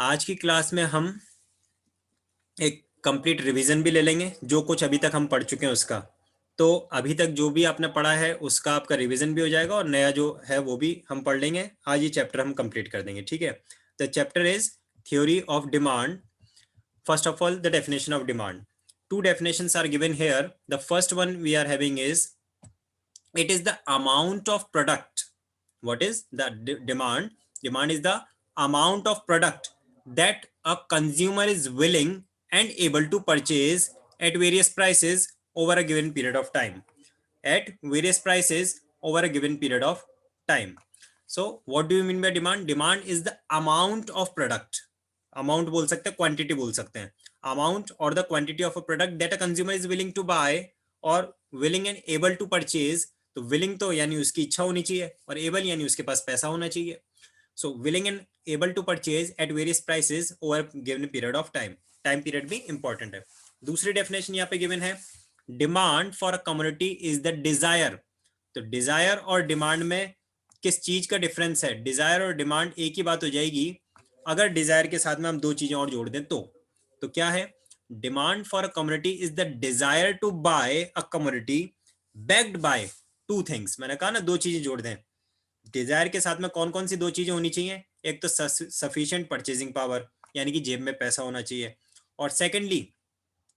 आज की क्लास में हम एक कंप्लीट रिवीजन भी ले लेंगे, जो कुछ अभी तक हम पढ़ चुके हैं उसका। तो अभी तक जो भी आपने पढ़ा है उसका आपका रिवीजन भी हो जाएगा और नया जो है वो भी हम पढ़ लेंगे। आज ये चैप्टर हम कंप्लीट कर देंगे, ठीक है। The chapter is theory of demand. First of all, the definition of demand. Two definitions are given here. The first one we are having is, it is the amount of product. What is the demand? Demand is the amount of product that a consumer is willing and able to purchase at various prices over a given period of time. At various prices over a given period of time. So what do you mean by demand? Demand is the amount of product. Amount बोल सकते हैं, quantity बोल सकते हैं. Amount or the quantity of a product that a consumer is willing to buy or willing and able to purchase. तो willing तो यानी उसकी इच्छा होनी चाहिए और able यानी उसके पास पैसा होना चाहिए. So willing and able to purchase at various prices over given period of time. Time period भी important है. दूसरी definition यहाँ पे given है, demand for a commodity is the desire. तो desire और demand में किस चीज का डिफरेंस है? डिजायर और डिमांड एक ही बात हो जाएगी अगर डिजायर के साथ में हम दो चीजें और जोड़ दें तो क्या है? Demand for a commodity is the desire to buy a commodity backed by two things. मैंने कहा ना, दो चीजें जोड़ दें. डिजायर के साथ में कौन कौन सी दो चीजें होनी चाहिए? एक तो सफिशिएंट परचेजिंग पावर, यानी कि जेब में पैसा होना चाहिए, और secondly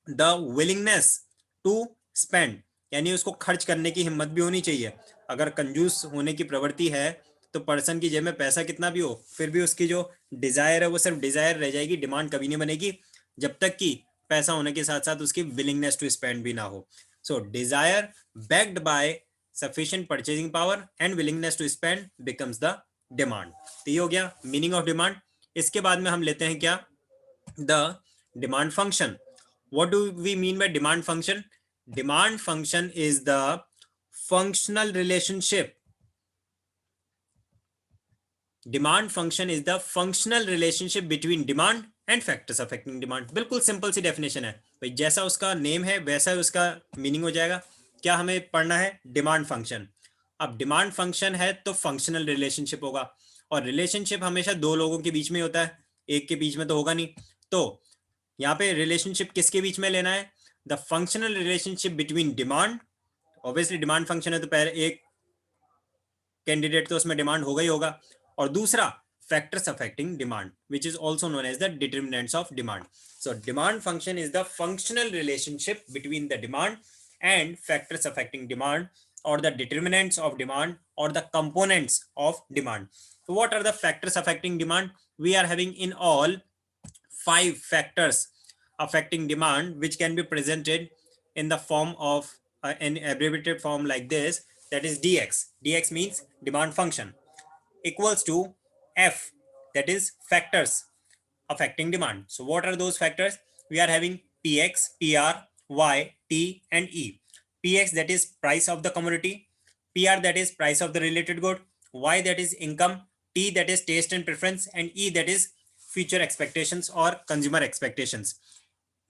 the willingness to spend, यानी उसको खर्च करने की हिम्मत भी होनी चाहिए. अगर कंजूस होने की प्रवृत्ति है तो पर्सन की जेब में पैसा कितना भी हो, फिर भी उसकी जो डिजायर है वो सिर्फ डिजायर रह जाएगी, डिमांड कभी नहीं बनेगी जब तक कि पैसा होने के साथ साथ उसकी विलिंगनेस टू स्पेंड भी ना हो. सो Dzire backed by sufficient purchasing power and willingness to spend becomes the demand. तो ये हो गया मीनिंग ऑफ डिमांड. इसके बाद में हम लेते हैं क्या? The demand function. What do we mean by demand function? Demand function is the functional relationship. Demand function is the functional relationship between demand and factors affecting demand. बिल्कुल simple सी definition है भाई, जैसा उसका नेम है वैसा उसका meaning हो जाएगा. क्या हमें पढ़ना है? Demand function. अब डिमांड फंक्शन है तो फंक्शनल रिलेशनशिप होगा, और रिलेशनशिप हमेशा दो लोगों के बीच में होता है, एक के बीच में तो होगा नहीं. तो यहाँ पे रिलेशनशिप किसके बीच में लेना है? The functional relationship between demand. Obviously demand function है तो पहले एक कैंडिडेट तो उसमें डिमांड होगा ही होगा, और दूसरा factors affecting demand, which is also known as the determinants of demand. So demand function is the functional relationship between the demand and factors affecting demand, or the determinants of demand, or the components of demand. So what are the factors affecting demand? We are having in all 5 factors affecting demand, which can be presented in the form of an abbreviated form like this, that is dx. Dx means demand function, equals to F, that is factors affecting demand. So what are those factors? We are having Px, Pr, Y, T and E. Px, that is price of the commodity. Pr, that is price of the related good. Y, that is income. T, that is taste and preference, and E, that is future expectations or consumer expectations.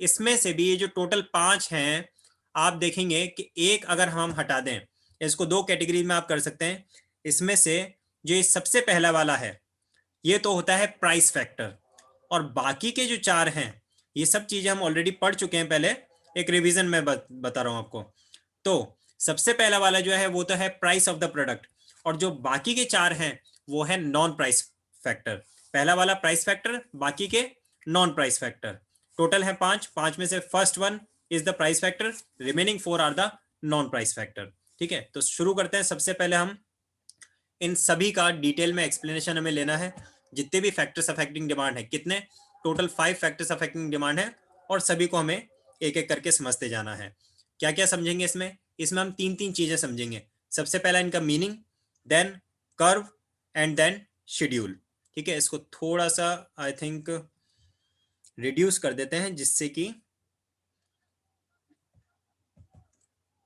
इसमें से भी ये जो total 5 हैं, आप देखेंगे कि एक अगर हम हटा दें, इसको दो कैटेगरी में आप कर सकते हैं. इसमें से जो सबसे पहला वाला है ये तो होता है प्राइस फैक्टर, और बाकी के जो 4 हैं ये सब चीजें हम ऑलरेडी पढ़ चुके हैं पहले, एक रिवीजन में बता रहा हूं आपको. तो सबसे पहला वाला जो है वो तो है प्राइस ऑफ द प्रोडक्ट, और जो बाकी के 4 हैं वो है नॉन प्राइस फैक्टर. पहला वाला प्राइस फैक्टर, बाकी के नॉन प्राइस फैक्टर. टोटल है 5 में से first one is the price factor, remaining 4 are the non price factor. ठीक है, तो शुरू करते हैं. सबसे पहले हम इन सभी का डिटेल में एक्सप्लेनेशन हमें लेना है. जितने भी फैक्टर्स अफेक्टिंग डिमांड है, कितने टोटल 5 फैक्टर्स अफेक्टिंग डिमांड है, और सभी को हमें एक एक करके समझते जाना है. क्या क्या समझेंगे इसमें हम तीन चीजें समझेंगे. सबसे पहला इनका meaning, then curve, and then schedule. ठीक है, इसको थोड़ा सा आई थिंक रिड्यूस कर देते हैं जिससे कि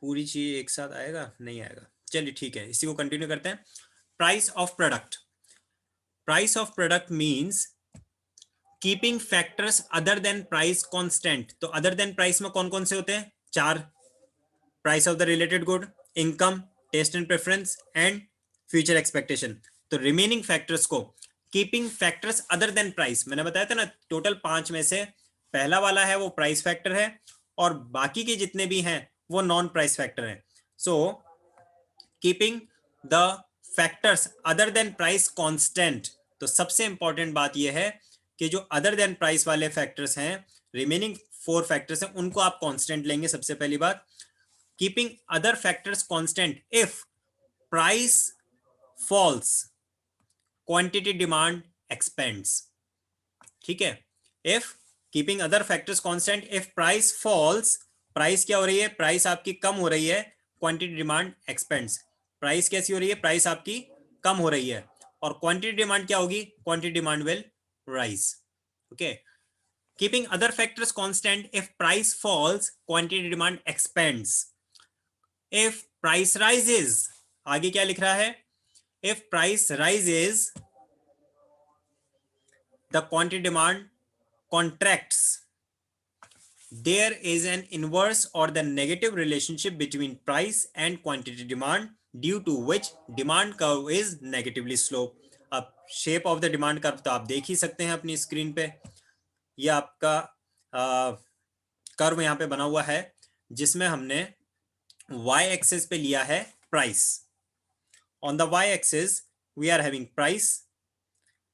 पूरी चीज एक साथ आएगा, नहीं आएगा. चलिए ठीक है, इसी को कंटिन्यू करते हैं. Price of product. Price of product means keeping factors other than price constant. तो अदर देन प्राइस में कौन कौन से होते हैं? 4. Price of the related good, income, taste and preference, and future expectation. तो रिमेनिंग फैक्टर्स को keeping factors other than price, मैंने बताया था ना टोटल 5 में से पहला वाला है वो प्राइस फैक्टर है और बाकी के जितने भी हैं वो नॉन प्राइस फैक्टर हैं। So keeping the factors other than price constant, तो सबसे इंपॉर्टेंट बात यह है कि जो अदर देन प्राइस वाले फैक्टर्स हैं, रिमेनिंग 4 फैक्टर्स हैं, उनको आप कांस्टेंट लेंगे। सबसे पहली बात, keeping other factors constant if price falls quantity demand expends. ठीक है, if keeping other factors constant if price falls, price क्या हो रही है, प्राइस आपकी कम हो रही है, क्वांटिटी डिमांड एक्सपेंड्स, प्राइस कैसी हो रही है, प्राइस आपकी कम हो रही है और क्वांटिटी डिमांड क्या होगी, quantity demand will rise. Okay, keeping other factors constant if price falls quantity demand expends, if price rises, आगे क्या लिख रहा है, if price rises the quantity demand contracts, there is an inverse or the negative relationship between price and quantity demand due to which demand curve is negatively sloped। अब shape of the demand curve तो आप देख ही सकते हैं अपनी screen पे, ये आपका कर्व यहाँ पे बना हुआ है जिसमें हमने y एक्सिस पे लिया है price. On the y-axis, we are having price,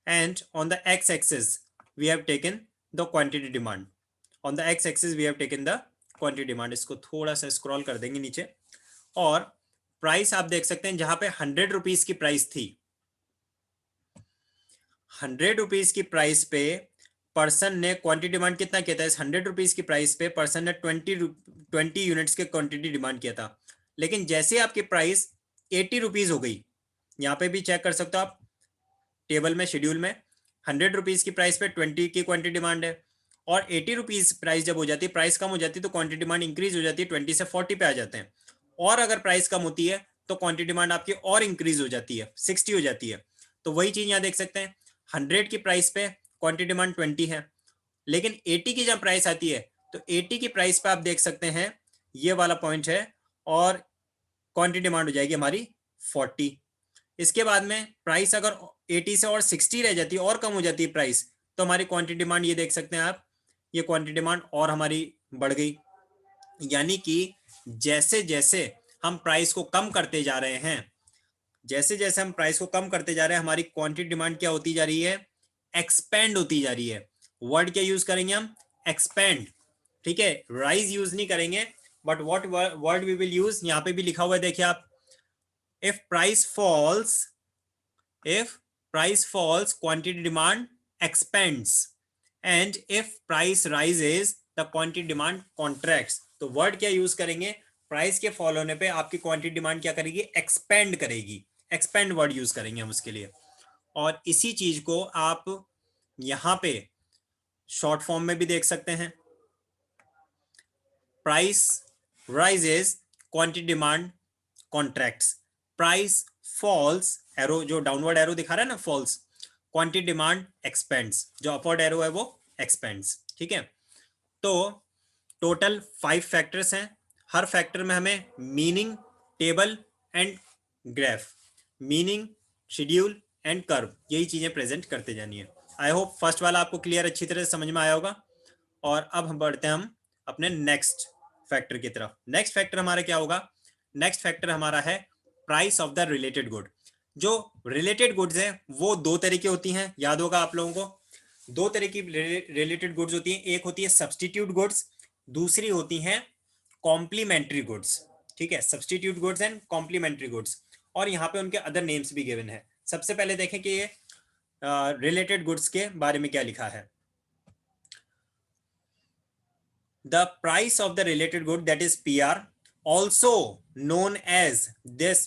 and on the x-axis, we have taken the quantity demand. On the x-axis, we have taken the quantity demand. इसको थोड़ा सा स्क्रॉल कर देंगे नीचे और प्राइस आप देख सकते हैं जहां पे 100 रुपीज की प्राइस थी, 100 रुपीज की प्राइस पे पर्सन ने क्वांटिटी डिमांड कितना किया था, इस 100 रुपीज की प्राइस पे पर्सन ने 20 यूनिट्स के क्वांटिटी डिमांड किया था। लेकिन जैसे आपकी प्राइस 80 रुपीज हो गई, यहाँ पे भी चेक कर सकते हो आप टेबल में, शेड्यूल में 100 रुपीज की प्राइस पे 20 की क्वांटिटी डिमांड है और 80 रुपीज प्राइस जब हो जाती है, प्राइस कम हो जाती है तो क्वांटिटी डिमांड इंक्रीज हो जाती है, 20 से 40 पे आ जाते हैं। और अगर प्राइस कम होती है तो क्वांटिटी डिमांड आपकी और इंक्रीज हो जाती है, 60 हो जाती है। तो वही चीज यहाँ देख सकते हैं, 100 की प्राइस पे क्वांटिटी डिमांड 20 है, लेकिन 80 की जब प्राइस आती है तो 80 की प्राइस पे आप देख सकते हैं ये वाला पॉइंट है और क्वांटिटी डिमांड हो जाएगी हमारी 40। इसके बाद में प्राइस अगर 80 से और 60 रह जाती है और कम हो जाती है प्राइस, तो हमारी क्वांटिटी डिमांड ये देख सकते हैं आप, ये क्वांटिटी डिमांड और हमारी बढ़ गई। यानी कि जैसे जैसे हम प्राइस को कम करते जा रहे हैं, जैसे जैसे हम प्राइस को कम करते जा रहे हैं, हमारी क्वांटिटी डिमांड क्या होती जा रही है, एक्सपेंड होती जा रही है। वर्ड क्या यूज करेंगे हम, एक्सपेंड। ठीक है, राइज यूज नहीं करेंगे, but what word we will use, यहाँ पे भी लिखा हुआ है देखिए आप, if price falls quantity demand expands and if price rises the quantity demand contracts। तो वर्ड क्या यूज करेंगे, प्राइस के फॉल होने पे आपकी क्वांटिटी डिमांड क्या करेगी, एक्सपेंड करेगी, एक्सपेंड वर्ड यूज करेंगे हम उसके लिए। और इसी चीज को आप यहां पे शॉर्ट फॉर्म में भी देख सकते हैं, price rises quantity demand contracts, price falls, arrow जो डाउनवर्ड एरो दिखा रहा है ना फॉल्स, क्वांटिटी डिमांड एक्सपेंड्स, जो अपवर्ड एरो है वो एक्सपेंड्स। ठीक है, तो टोटल 5 फैक्टर्स हैं, हर फैक्टर में हमें meaning, table and graph, meaning, schedule and curve, यही चीजें प्रेजेंट करते जानी है। आई होप फर्स्ट वाला आपको क्लियर अच्छी तरह से समझ में आया होगा। और अब हम बढ़ते हैं हम अपने नेक्स्ट फैक्टर की तरफ। नेक्स्ट फैक्टर हमारा क्या होगा, नेक्स्ट फैक्टर हमारा है price of the related good. जो रिलेटेड गुड्स है वो दो तरह की होती हैं, याद होगा आप लोगों को, दो तरह की रिलेटेड गुड्स होती हैं, एक होती है सब्सटीट्यूट गुड्स, दूसरी होती हैं कॉम्प्लीमेंट्री गुड्स। ठीक है, substitute goods and complementary goods, और यहाँ पे उनके अदर नेम्स भी गिवन है। सबसे पहले देखें कि ये रिलेटेड गुड्स के बारे में क्या लिखा है। The price of the related good, that is PR, also known as this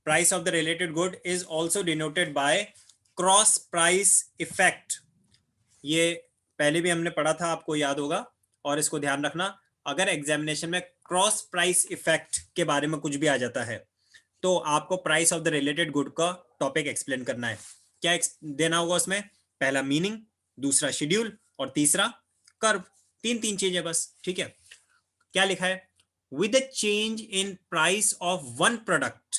price of the related good, is also denoted by cross price effect। ये पहले भी हमने पढ़ा था, आपको याद होगा, और इसको ध्यान रखना, अगर एग्जामिनेशन में क्रॉस प्राइस इफेक्ट के बारे में कुछ भी आ जाता है तो आपको price of the related good का टॉपिक एक्सप्लेन करना है। क्या देना होगा उसमें, पहला मीनिंग, दूसरा शेड्यूल और तीसरा कर्व, तीन चीजें बस। ठीक है, क्या लिखा है, with a change in price of one product,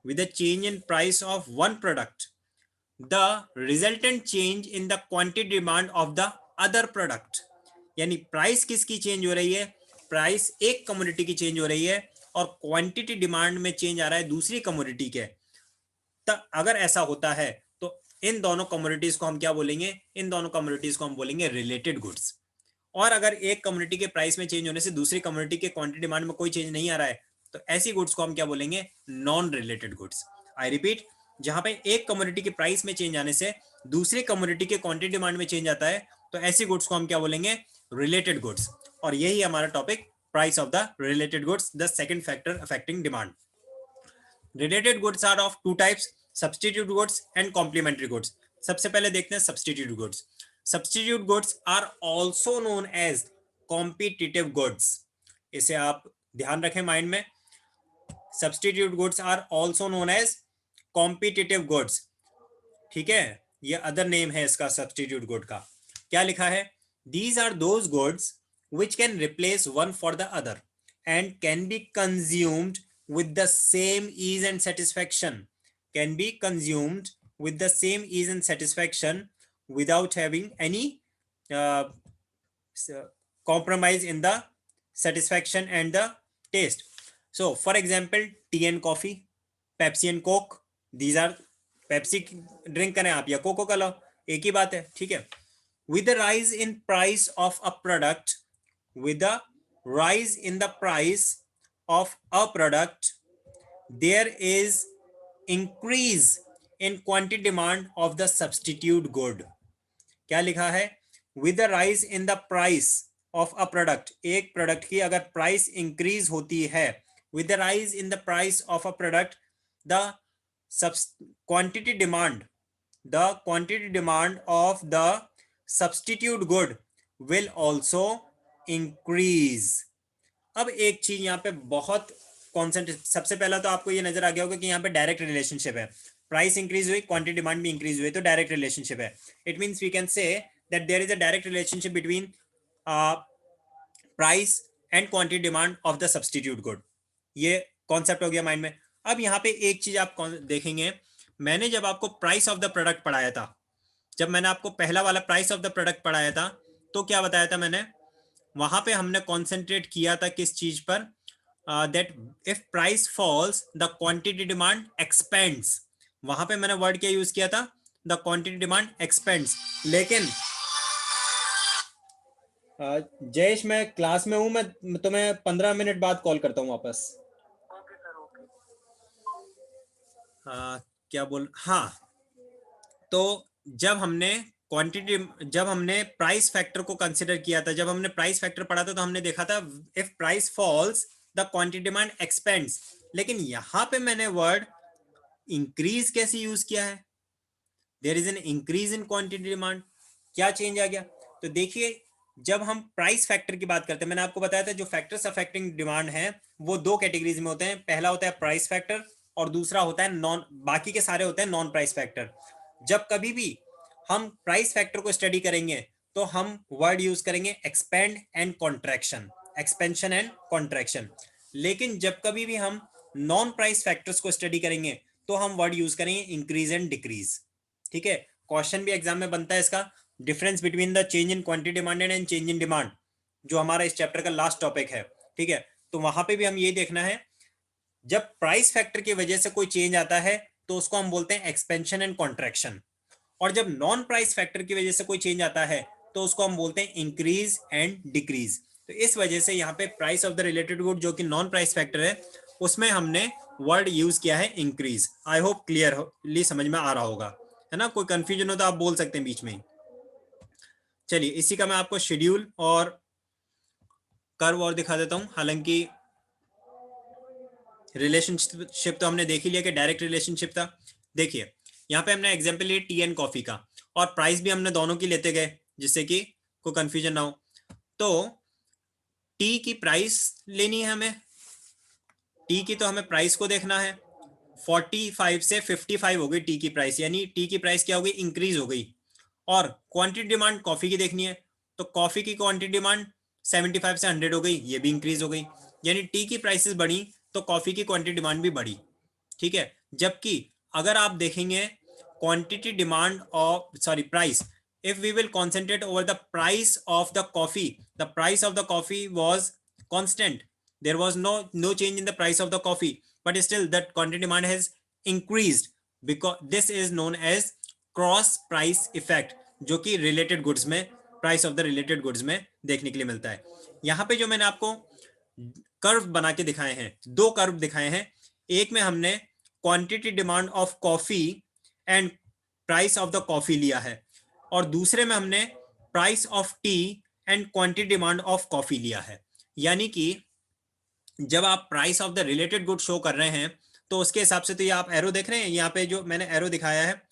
with a change in price of one product the resultant change in the quantity demand of the other product. यानी प्राइस किसकी चेंज हो रही है, प्राइस एक कमोडिटी की change हो रही है और क्वांटिटी डिमांड में चेंज आ रहा है दूसरी कमोडिटी के। तब अगर ऐसा होता है तो इन दोनों कमोडिटीज को हम क्या बोलेंगे, इन दोनों कमोडिटीज को हम बोलेंगे रिलेटेड गुड्स। और अगर एक कम्युनिटी के प्राइस में चेंज होने से दूसरी कम्युनिटी के क्वांटिटी डिमांड में कोई चेंज नहीं आ रहा है तो ऐसी गुड्स को हम क्या बोलेंगे, non related goods. I repeat, जहां पे एक कम्युनिटी के प्राइस में चेंज आने से दूसरी कम्युनिटी के क्वांटिटी डिमांड में चेंज आता है तो ऐसी गुड्स को हम क्या बोलेंगे, रिलेटेड गुड्स। और यही हमारा topic, price of the related goods, the second factor affecting demand. Related goods are of two types, substitute goods and complementary goods. सबसे पहले देखते हैं substitute goods. Substitute goods are also known as competitive goods. इसे आप ध्यान रखें mind में, substitute goods are also known as competitive goods. ठीक है, ये अदर नेम है इसका सब्स्टिट्यूट गुड का। क्या लिखा है, these are those goods which can replace one for the other and can be consumed with the same ease and satisfaction, can be consumed with the same ease and satisfaction without having any uh, compromise in the satisfaction and the taste. So for example, tea and coffee, Pepsi and Coke, these are, Pepsi drink करें आप या cocoa का लो, एक ही बात है। ठीक है, with the rise in price of a product, with the rise in the price of a product, there is increase in quantity demand of the substitute good. क्या लिखा है, with the rise in the price of a product, एक product की अगर price increase होती है, with the rise in the price of a product, the quantity demand, the quantity demand of the substitute good will also increase. अब एक चीज यहाँ पे बहुत कॉन्सेंट्रेट, सबसे पहला तो आपको ये नजर आ गया होगा कि यहाँ पे डायरेक्ट रिलेशनशिप है, प्राइस इंक्रीज हुई क्वांटिटी डिमांड भी इंक्रीज हुई तो डायरेक्ट रिलेशनशिप है। It means we can say that there is a direct relationship between price and quantity demand of the substitute good. ये कॉन्सेप्ट हो गया माइंड में। अब यहाँ पे एक चीज आप देखेंगे, मैंने जब आपको प्राइस ऑफ द प्रोडक्ट पढ़ाया था, जब मैंने आपको पहला वाला प्राइस ऑफ द प्रोडक्ट पढ़ाया था तो क्या बताया था मैंने, वहां पे हमने कॉन्सेंट्रेट किया था किस चीज पर, that if price falls the quantity demand expends. वहां पे मैंने वर्ड क्या यूज किया था, द क्वांटिटी डिमांड एक्सपेंड्स। लेकिन जयेश मैं क्लास में हूं, मैं तुम्हें 15 मिनट बाद कॉल करता हूं वापस। Okay sir, okay. क्या बोल, हाँ, तो जब हमने क्वांटिटी, जब हमने प्राइस फैक्टर को कंसिडर किया था, जब हमने प्राइस फैक्टर पढ़ा था तो हमने देखा था if price falls the quantity demand expends. लेकिन यहां पे मैंने वर्ड इंक्रीज कैसे यूज किया है, there is an increase in quantity demand. क्या चेंज आ गया, तो देखिए जब हम प्राइस फैक्टर की बात करते हैं, मैंने आपको बताया था जो फैक्टर्स अफेक्टिंग डिमांड है वो दो कैटेगरीज में होते हैं, पहला होता है प्राइस फैक्टर और दूसरा होता है नॉन, बाकी के सारे होते हैं नॉन प्राइस फैक्टर। जब कभी भी हम प्राइस फैक्टर को स्टडी करेंगे तो हम वर्ड यूज करेंगे expand and contraction, expansion and contraction. लेकिन जब कभी भी हम नॉन प्राइस फैक्टर्स को स्टडी करेंगे तो हम वर्ड यूज करेंगे इंक्रीज एंड डिक्रीज। ठीक है, क्वेश्चन भी एग्जाम में बनता है इसका, difference between the change in quantity demanded and change in demand, जो हमारा इस चैप्टर का लास्ट टॉपिक है। ठीक है, तो वहां पे भी हम ये देखना है, जब प्राइस फैक्टर की वजह से कोई चेंज आता है तो उसको हम बोलते हैं एक्सपेंशन एंड कॉन्ट्रैक्शन, और जब नॉन प्राइस फैक्टर की वजह से कोई चेंज आता है तो उसको हम बोलते हैं इंक्रीज एंड डिक्रीज। तो इस वजह से यहाँ पे price of the related good जो कि नॉन प्राइस फैक्टर है उसमें हमने वर्ड यूज किया है इंक्रीज। आई होप क्लियरली समझ में आ रहा होगा, है ना, कोई कंफ्यूजन हो तो आप बोल सकते हैं बीच में। चलिए इसी का मैं आपको शेड्यूल और कर्व और दिखा देता हूं। हालांकि रिलेशनशिप तो हमने देख ही लिया कि डायरेक्ट रिलेशनशिप था। देखिए यहाँ पे हमने एग्जांपल लिया टी एंड कॉफी का, और प्राइस भी हमने दोनों की लेते गए जिससे कि कोई कंफ्यूजन ना हो। तो टी की प्राइस लेनी है हमें, टी की तो हमें प्राइस को देखना है, 45 से 55 हो गई टी की प्राइस, यानी टी की प्राइस क्या हो गई, इंक्रीज हो गई। और क्वांटिटी डिमांड कॉफी की देखनी है, तो कॉफी की क्वांटिटी डिमांड 75 से 100 हो गई, ये भी इंक्रीज हो गई, यानी टी की प्राइसेस बढ़ी तो कॉफी की क्वांटिटी डिमांड भी बढ़ी। ठीक है, जबकि अगर आप देखेंगे quantity demand of, sorry, price, if we will concentrate over the price of the coffee, the price of the coffee was constant. There was no change in the price of the coffee, but still that quantity demand has increased, because this is known as cross price effect, जो कि related goods में, price of the related goods में देखने के लिए मिलता है। यहाँ पे जो मैंने आपको कर्व बना के दिखाए हैं, दो कर्व दिखाए हैं, एक में हमने quantity demand of coffee and price of the coffee लिया है, और दूसरे में हमने price of T and quantity demand of coffee लिया है। यानी कि जब आप price of the related good show कर रहे हैं तो उसके हिसाब से, तो ये आप एरो देख रहे हैं, यहाँ पे जो मैंने एरो दिखाया है,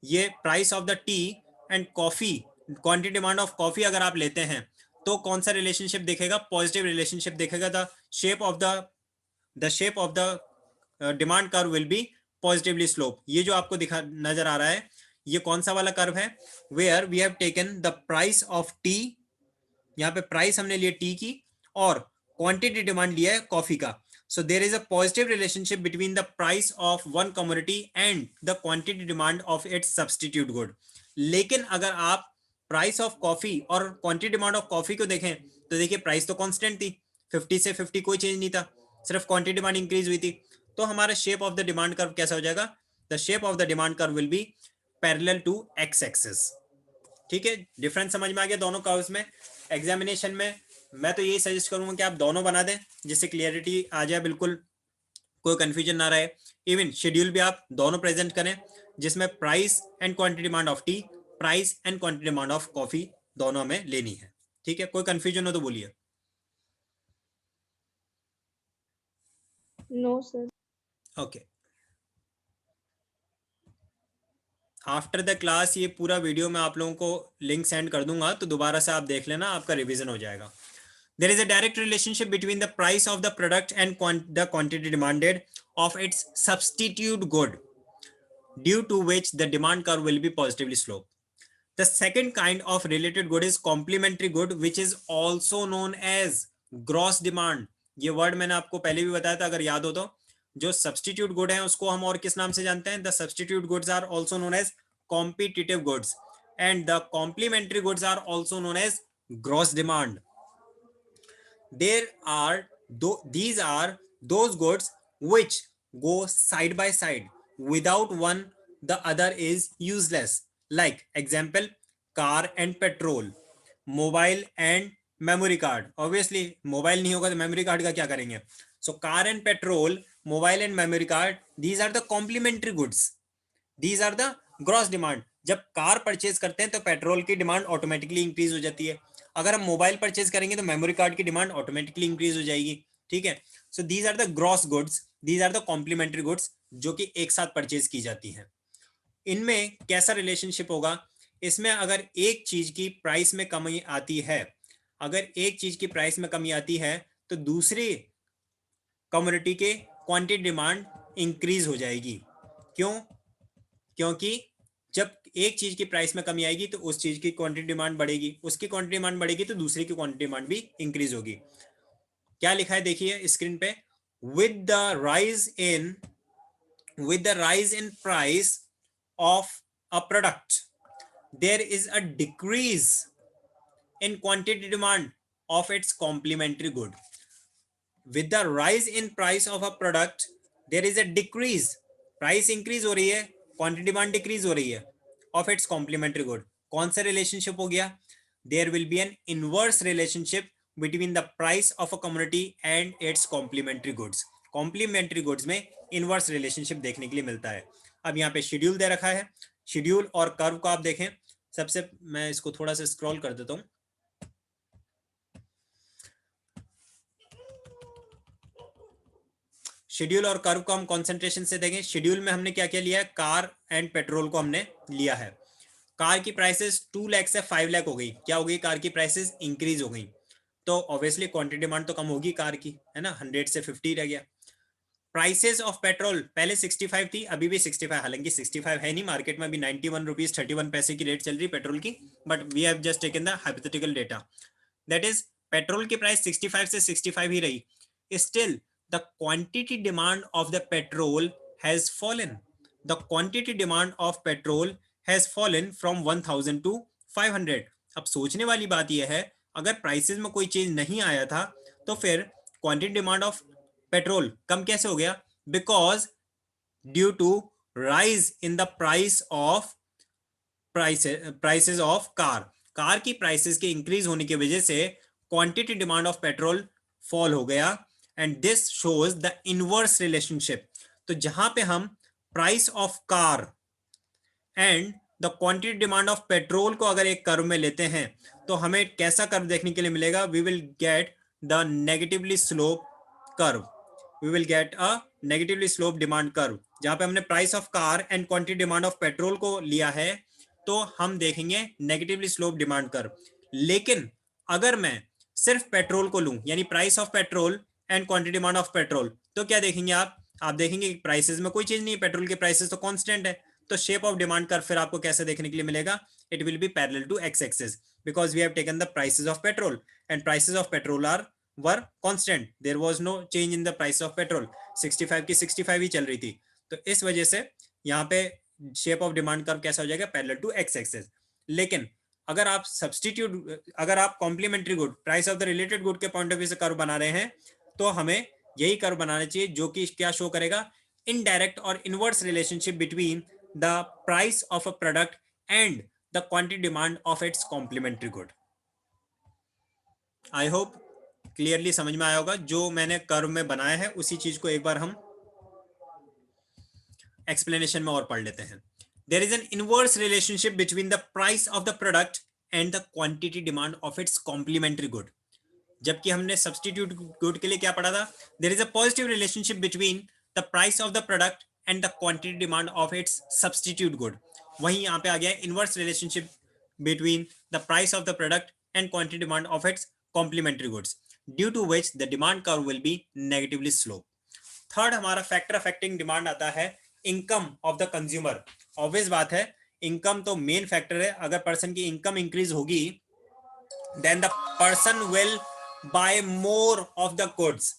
ये price of the T and coffee, quantity demand of coffee अगर आप लेते हैं तो कौन सा रिलेशनशिप दिखेगा? पॉजिटिव रिलेशनशिप दिखेगा। The shape of the demand curve will be positively slope. ये जो आपको दिखा नजर आ रहा है, ये कौन सा वाला कर्व है? Where we have taken the price of tea, यहाँ पे प्राइस हमने लिया टी की, और क्वांटिटी डिमांड लिया है कॉफी का। So there is a positive relationship between the price of one commodity and the quantity demand of its substitute good. लेकिन अगर आप प्राइस ऑफ कॉफी और क्वांटिटी डिमांड ऑफ कॉफी को देखें तो देखिए प्राइस तो कांस्टेंट थी, 50 से 50 कोई चेंज नहीं था, सिर्फ क्वांटिटी डिमांड इंक्रीज हुई थी। तो हमारा shape of the demand curve कैसा हो जाएगा? The shape of the demand curve will be parallel to X axis. ठीक है, डिफरेंस समझ में आ गया दोनों कर्व्स में। एग्जामिनेशन में मैं तो यही सजेस्ट करूंगा कि आप दोनों बना दें, जिससे क्लियरिटी आ जाए, बिल्कुल कोई कंफ्यूजन ना रहे। इवन शेड्यूल भी आप दोनों प्रेजेंट करें, जिसमें price and quantity demand of T, price and quantity demand of coffee दोनों हमें लेनी है। ठीक है, कोई कंफ्यूजन हो तो बोलिए। No sir. Okay, after the class ये पूरा वीडियो मैं आप लोगों को लिंक सेंड कर दूंगा, तो दोबारा से आप देख लेना, आपका रिवीजन हो जाएगा। There is a direct relationship between the price of the product and the quantity demanded of its substitute good, due to which the demand curve will be positively sloped. The second kind of related good is complementary good, which is also known as gross demand. ये word मैंने आपको पहले भी बताया था, अगर याद हो तो। जो substitute good है उसको हम और किस नाम से जानते हैं? The substitute goods are also known as competitive goods, and the complementary goods are also known as gross demand. These are those goods which go side by side, without one the other is useless. Like example, car and petrol, mobile and memory card. Obviously mobile नहीं होगा तो memory card का क्या करेंगे? So car and petrol, mobile and memory card, these are the complementary goods, these are the gross demand. जब car purchase करते हैं तो पेट्रोल की डिमांड ऑटोमेटिकली इंक्रीज हो जाती है, अगर हम मोबाइल परचेज करेंगे तो मेमोरी कार्ड की डिमांड ऑटोमेटिकली इंक्रीज हो जाएगी। ठीक है, so these are the gross goods, these are the complementary goods जो कि एक साथ परचेज की जाती हैं। इनमें कैसा रिलेशनशिप होगा? इसमें अगर एक चीज की प्राइस में कमी आती है, अगर एक चीज की प्राइस में कमी आती है तो दूसरी कमोडिटी के क्वांटिटी डिमांड इंक्रीज हो जाएगी। क्यों? क्योंकि जब एक चीज की प्राइस में कमी आएगी तो उस चीज की क्वांटिटी डिमांड बढ़ेगी, उसकी क्वांटिटी डिमांड बढ़ेगी तो दूसरी की क्वांटिटी डिमांड भी इंक्रीज होगी। क्या लिखा है देखिए स्क्रीन पे, with the rise in price of a product there is a decrease in quantity demand of its complementary good. With the rise in price of a product there is a decrease, price increase हो रही है, quantity demand decrease हो रही है, of its complementary good. कौन सा relationship हो गया? There will be an inverse relationship between the price of a commodity and its complementary goods. Complementary goods में इनवर्स रिलेशनशिप देखने के लिए मिलता है। अब यहाँ पे शेड्यूल दे रखा है, शेड्यूल और कर्व को आप देखें। सबसे मैं इसको थोड़ा सा स्क्रॉल कर देता हूँ। शेड्यूल और कर्व को हम कंसंट्रेशन से देखें। शेड्यूल में हमने क्या क्या लिया है? कार एंड पेट्रोल को हमने लिया है। कार की प्राइसेस 2 लाख से 5 लाख हो गई। क्या हो गई? कार की प्राइसेस इंक्रीज हो गई, तो ऑब्वियसली क्वांटिटी डिमांड तो कम होगी कार की, है ना, 100 से 50 रह गया। प्राइसेस ऑफ पेट्रोल पहले 65 थी, अभी भी 65, हालांकि 65 है नहीं, मार्केट में अभी 91 रुपीज 31 पैसे की रेट चल रही पेट्रोल की, but we have just taken the hypothetical data, that is petrol की प्राइस 65 से 65 ही रही। Still the quantity demand of the petrol has fallen, the quantity demand of petrol has fallen from 1000 to 500। अब सोचने वाली बात यह है, अगर प्राइसेस में कोई चेंज नहीं आया था तो फिर क्वांटिटी डिमांड ऑफ पेट्रोल कम कैसे हो गया? Because due to rise in the prices of car की प्राइसेस के इंक्रीज होने की वजह से quantity demand of petrol fall हो गया, and this shows the inverse relationship. तो जहां पे हम price of car and the quantity demand of petrol को अगर एक कर्व में लेते हैं तो हमें कैसा कर्व देखने के लिए मिलेगा? We will get the negatively slope curve, we will get a negatively slope demand curve. जहां पे हमने price of car and quantity demand of petrol को लिया है तो हम देखेंगे नेगेटिवली स्लोप डिमांड कर्व। लेकिन अगर मैं सिर्फ पेट्रोल को लूं, यानी price of petrol and quantity demand of petrol, तो क्या देखेंगे आप देखेंगे कि प्राइसेस में कोई चेंज नहीं है, पेट्रोल के प्राइसेस तो कांस्टेंट है। तो शेप ऑफ डिमांड कर्व फिर आपको कैसे देखने के लिए मिलेगा? It will be parallel to X axis, because we have taken the prices of petrol and prices of petrol are were constant, there was no change in the price of petrol. 65 की 65 ही चल रही थी, तो इस वजह से यहाँ पे शेप ऑफ डिमांड कर्व कैसा हो जाएगा? Parallel to X axis. लेकिन अगर आप सब्सटीट्यूट, अगर आप complementary good, price of the related good के पॉइंट ऑफ व्यू से कर्व बना रहे हैं तो हमें यही कर्व बनाना चाहिए जो कि क्या शो करेगा? इनडायरेक्ट और inverse relationship between the price of a product and the quantity demand of its complementary good. I hope clearly समझ में आया होगा। जो मैंने कर्व में बनाया है उसी चीज को एक बार हम एक्सप्लेनेशन में और पढ़ लेते हैं। There is an inverse relationship between the price of the product and the quantity demand of its complementary good. जबकि हमने सब्सटीट्यूट गुड के लिए क्या पढ़ा था? There is a positive relationship between the price of the product and the quantity demand of its substitute good. वहीं यहाँ पे आ गया inverse relationship between the price of the product and quantity demand of its complementary goods, due to which the demand curve will be negatively slope. Third हमारा factor affecting demand आता है income of the consumer. Obvious बात है, income तो main factor है। अगर person की income increase होगी then the person will buy more of the goods.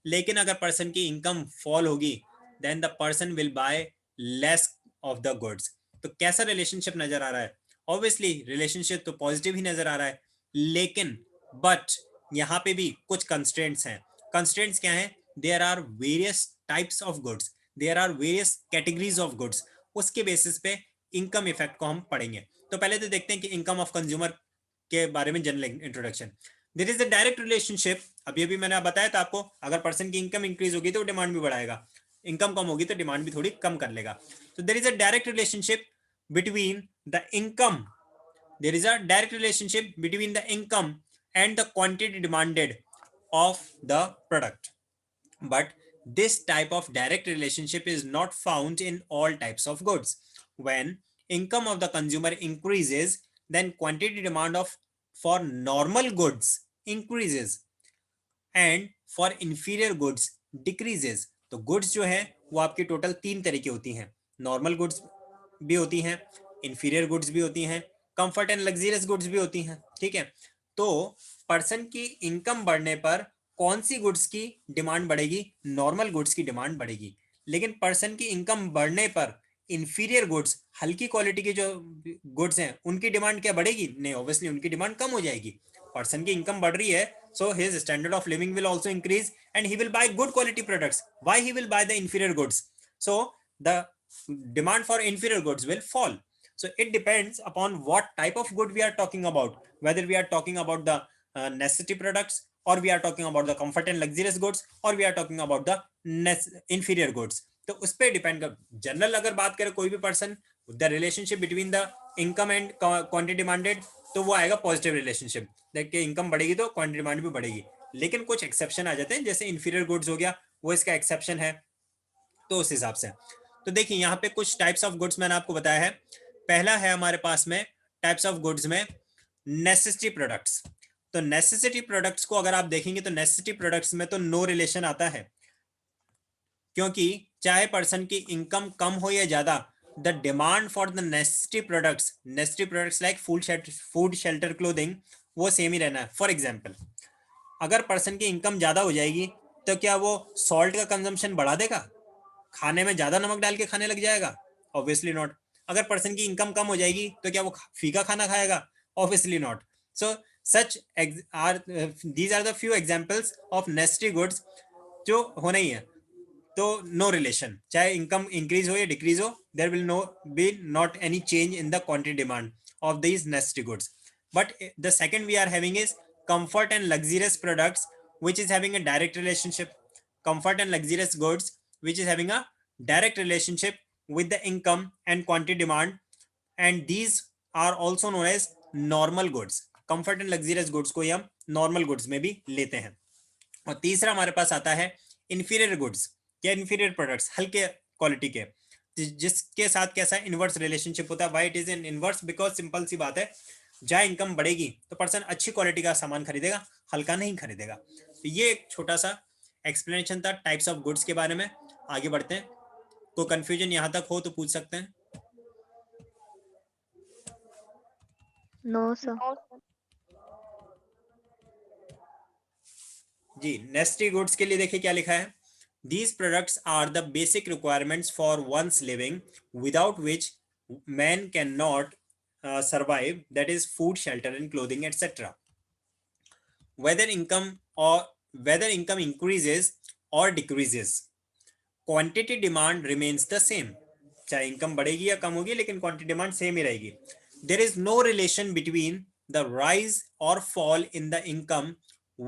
लेकिन अगर पर्सन की इनकम फॉल होगी then the person will buy less of the goods. तो कैसा रिलेशनशिप नजर आ रहा है? ऑब्वियसली रिलेशनशिप तो पॉजिटिव ही नजर आ रहा है, लेकिन बट यहाँ पे भी कुछ कंस्ट्रेंट्स हैं। कंस्ट्रेंट्स क्या हैं? There are various types of goods, there are various categories of goods. उसके बेसिस पे इनकम इफेक्ट को हम पढ़ेंगे। तो पहले तो देखते हैं कि इनकम ऑफ कंज्यूमर के बारे में general introduction. There is a direct relationship, अभी मैंने बताया था आपको, अगर पर्सन की इनकम इंक्रीज होगी तो डिमांड भी बढ़ाएगा, इनकम कम होगी तो डिमांड भी थोड़ी कम कर लेगा। तो there is a direct relationship between the income, there is a direct relationship between the income and the quantity demanded of the product, but this type of direct relationship is not found in all types of goods. When income of the consumer increases, then quantity demand of for normal goods increases and for inferior goods decreases. तो goods जो है वो आपकी total 3 तरह की होती हैं। Normal goods भी होती हैं, इंफीरियर गुड्स भी होती हैं, कंफर्ट एंड लग्जरियस गुड्स भी होती हैं। ठीक है, तो पर्सन की इनकम बढ़ने पर कौन सी गुड्स की डिमांड बढ़ेगी? नॉर्मल गुड्स की डिमांड बढ़ेगी। लेकिन पर्सन की इनकम बढ़ने पर इंफीरियर गुड्स, हल्की क्वालिटी के जो गुड्स हैं, उनकी डिमांड क्या बढ़ेगी? नहीं, ऑब्वियसली उनकी डिमांड कम हो जाएगी। पर्सन की इनकम बढ़ रही है, so his standard of living will also increase and he will buy good quality products. Why he will buy the inferior goods? So the demand for inferior goods will fall. So it depends upon what type of good we are talking about, whether we are talking about the necessity products, or we are talking about the comfort and luxurious goods, or we are talking about the inferior goods. तो उस पर depend कर, general अगर बात करें कोई भी person, the relationship between the income and quantity demanded, तो वो आएगा पॉजिटिव रिलेशनशिप। देखिए इनकम बढ़ेगी तो क्वांटिटी डिमांड भी बढ़ेगी। लेकिन कुछ एक्सेप्शन आ जाते हैं, जैसे इंफीरियर गुड्स हो गया, वो इसका एक्सेप्शन है। तो उस हिसाब से तो देखिए यहाँ पे कुछ टाइप्स ऑफ गुड्स मैंने आपको बताया है। पहला है हमारे पास में टाइप्स ऑफ गुड्स में नेसेसिटी प्रोडक्ट्स। तो नेसेसिटी प्रोडक्ट्स को अगर आप देखेंगे तो नेसेसिटी प्रोडक्ट्स में तो नो रिलेशन आता है, क्योंकि चाहे पर्सन की इनकम कम हो या ज्यादा, the demand for the necessity products like food shelter clothing वो सेम ही रहना है। फॉर एग्जाम्पल, अगर पर्सन की इनकम ज्यादा हो जाएगी तो क्या वो सॉल्ट का कंजम्पशन बढ़ा देगा? खाने में ज्यादा नमक डाल के खाने लग जाएगा? Obviously not. अगर पर्सन की इनकम कम हो जाएगी तो क्या वो फीका खाना खाएगा? Obviously not. So such are these are the few examples of necessary goods जो होना ही है। तो नो रिलेशन, चाहे इनकम इंक्रीज हो या डिक्रीज हो, there will no be not any change in the quantity demand of these necessary goods. But the second we are having is comfort and luxurious products, which is having a direct relationship. Comfort and luxurious goods, which is having a direct relationship with the income and quantity demand, and these are also known as normal goods. Comfort and luxurious goods को हम normal goods में भी लेते हैं. और तीसरा हमारे पास आता है inferior goods या inferior products, हल्के क्वालिटी के, जिसके साथ कैसा इनवर्स रिलेशनशिप होता है. Why it is in inverse? Because simple सी बात है, जहाँ इनकम बढ़ेगी तो पर्सन अच्छी क्वालिटी का सामान खरीदेगा, हल्का नहीं खरीदेगा. तो ये एक छोटा सा एक्सप्लेनेशन था टाइप्स ऑफ गुड्स के बारे में. आगे बढ़ते हैं. कोई कंफ्यूजन यहाँ तक हो तो पूछ सकते हैं. No sir. जी, नेसेसरी गुड्स के लिए देखिए क्या लिखा है. These products are the basic requirements for one's living, without which man cannot survive. That is food, shelter, and clothing, etc. Whether income increases or decreases, quantity demand remains the same. चाहे income बढ़ेगी या कम होगी, लेकिन quantity demand same ही रहेगी. There is no relation between the rise or fall in the income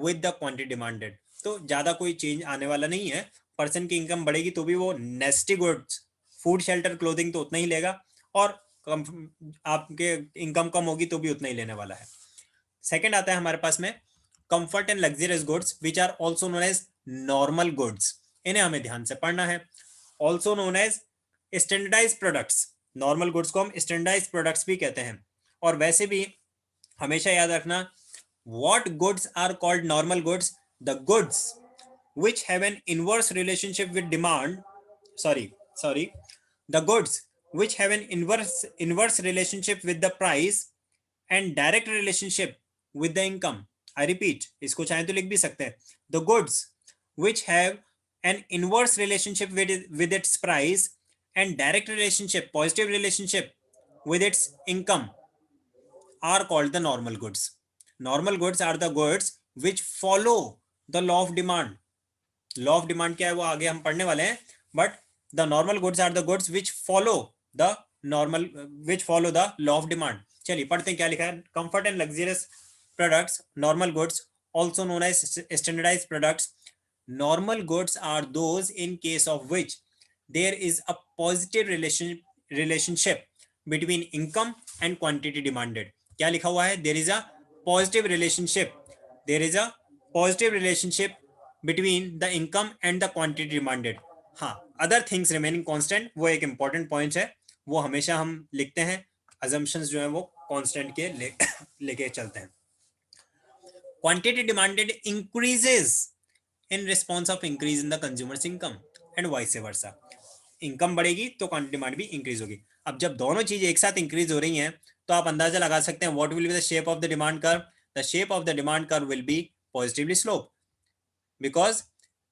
with the quantity demanded. तो ज्यादा कोई change आने वाला नहीं है. पर्सन की इनकम बढ़ेगी तो भी वो necessary goods, food, shelter, clothing तो उतना ही लेगा, और आपके इनकम कम होगी तो भी उतना ही लेने वाला है. सेकंड आता है हमारे पास में comfort and luxurious goods, which are also known as normal goods. इन्हें हमें ध्यान से पढ़ना है. Also known as standardize products. Normal goods को हम स्टैंडर्डाइज प्रोडक्ट्स भी कहते हैं. और वैसे भी हमेशा याद रखना, what goods are called normal goods? The goods which have an inverse relationship with demand, the goods which have an inverse relationship with the price and direct relationship with the income. I repeat, इसको चाहे तो लिख भी सकते हैं. The goods which have an inverse relationship with its price and direct relationship, positive relationship with its income are called the normal goods. Normal goods are the goods which follow the law of demand. Law of demand क्या है वो आगे हम पढ़ने वाले हैं. But the normal goods are the goods which follow the law of demand. चलिए पढ़ते हैं क्या लिखा है. Comfort and luxurious products, normal goods, also known as standardized products. Normal goods are those in case of which there is a positive relationship between income and quantity demanded. क्या लिखा हुआ है? There is a positive relationship between the income and the quantity demanded. हाँ, other things remaining constant, वो एक important point है, वो हमेशा हम लिखते हैं. assumptions जो है वो constant के लेके चलते हैं. quantity demanded increases in response of increase in the consumer's income and vice versa. Income बढ़ेगी तो क्वांटिटी डिमांड भी इंक्रीज होगी. अब जब दोनों चीजें एक साथ इंक्रीज हो रही हैं तो आप अंदाजा लगा सकते हैं what will be the shape of the demand curve. The shape of the demand curve will be positively slope, because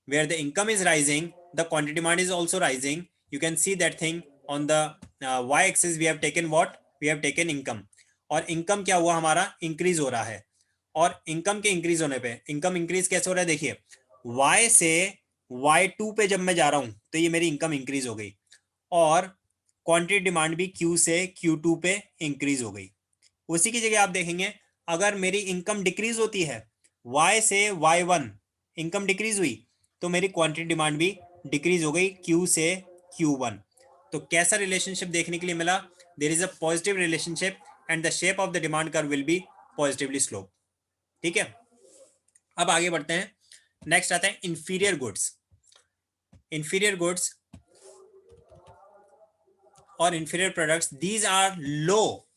where the income is rising, the quantity demand is also rising. You can see that thing on the y-axis. We have taken what? We have taken income. और income क्या हुआ हमारा? increase हो रहा है. और income के increase होने पे, income increase कैसे हो रहा है? देखिए, y से y2 पे जब मैं जा रहा हूं तो ये मेरी income increase हो गई, और quantity demand भी q से q2 पे increase हो गई. उसी की जगह आप देखेंगे, अगर मेरी income decrease होती है, y से y1 इनकम डिक्रीज हुई, तो मेरी क्वांटिटी डिमांड भी डिक्रीज हो गई Q से Q1. तो कैसा रिलेशनशिप देखने के लिए मिला? There is a positive relationship and the shape of the demand curve will be positively slope. ठीक है, अब आगे बढ़ते हैं. नेक्स्ट आता है इंफीरियर गुड्स. इंफीरियर गुड्स और inferior products, these are low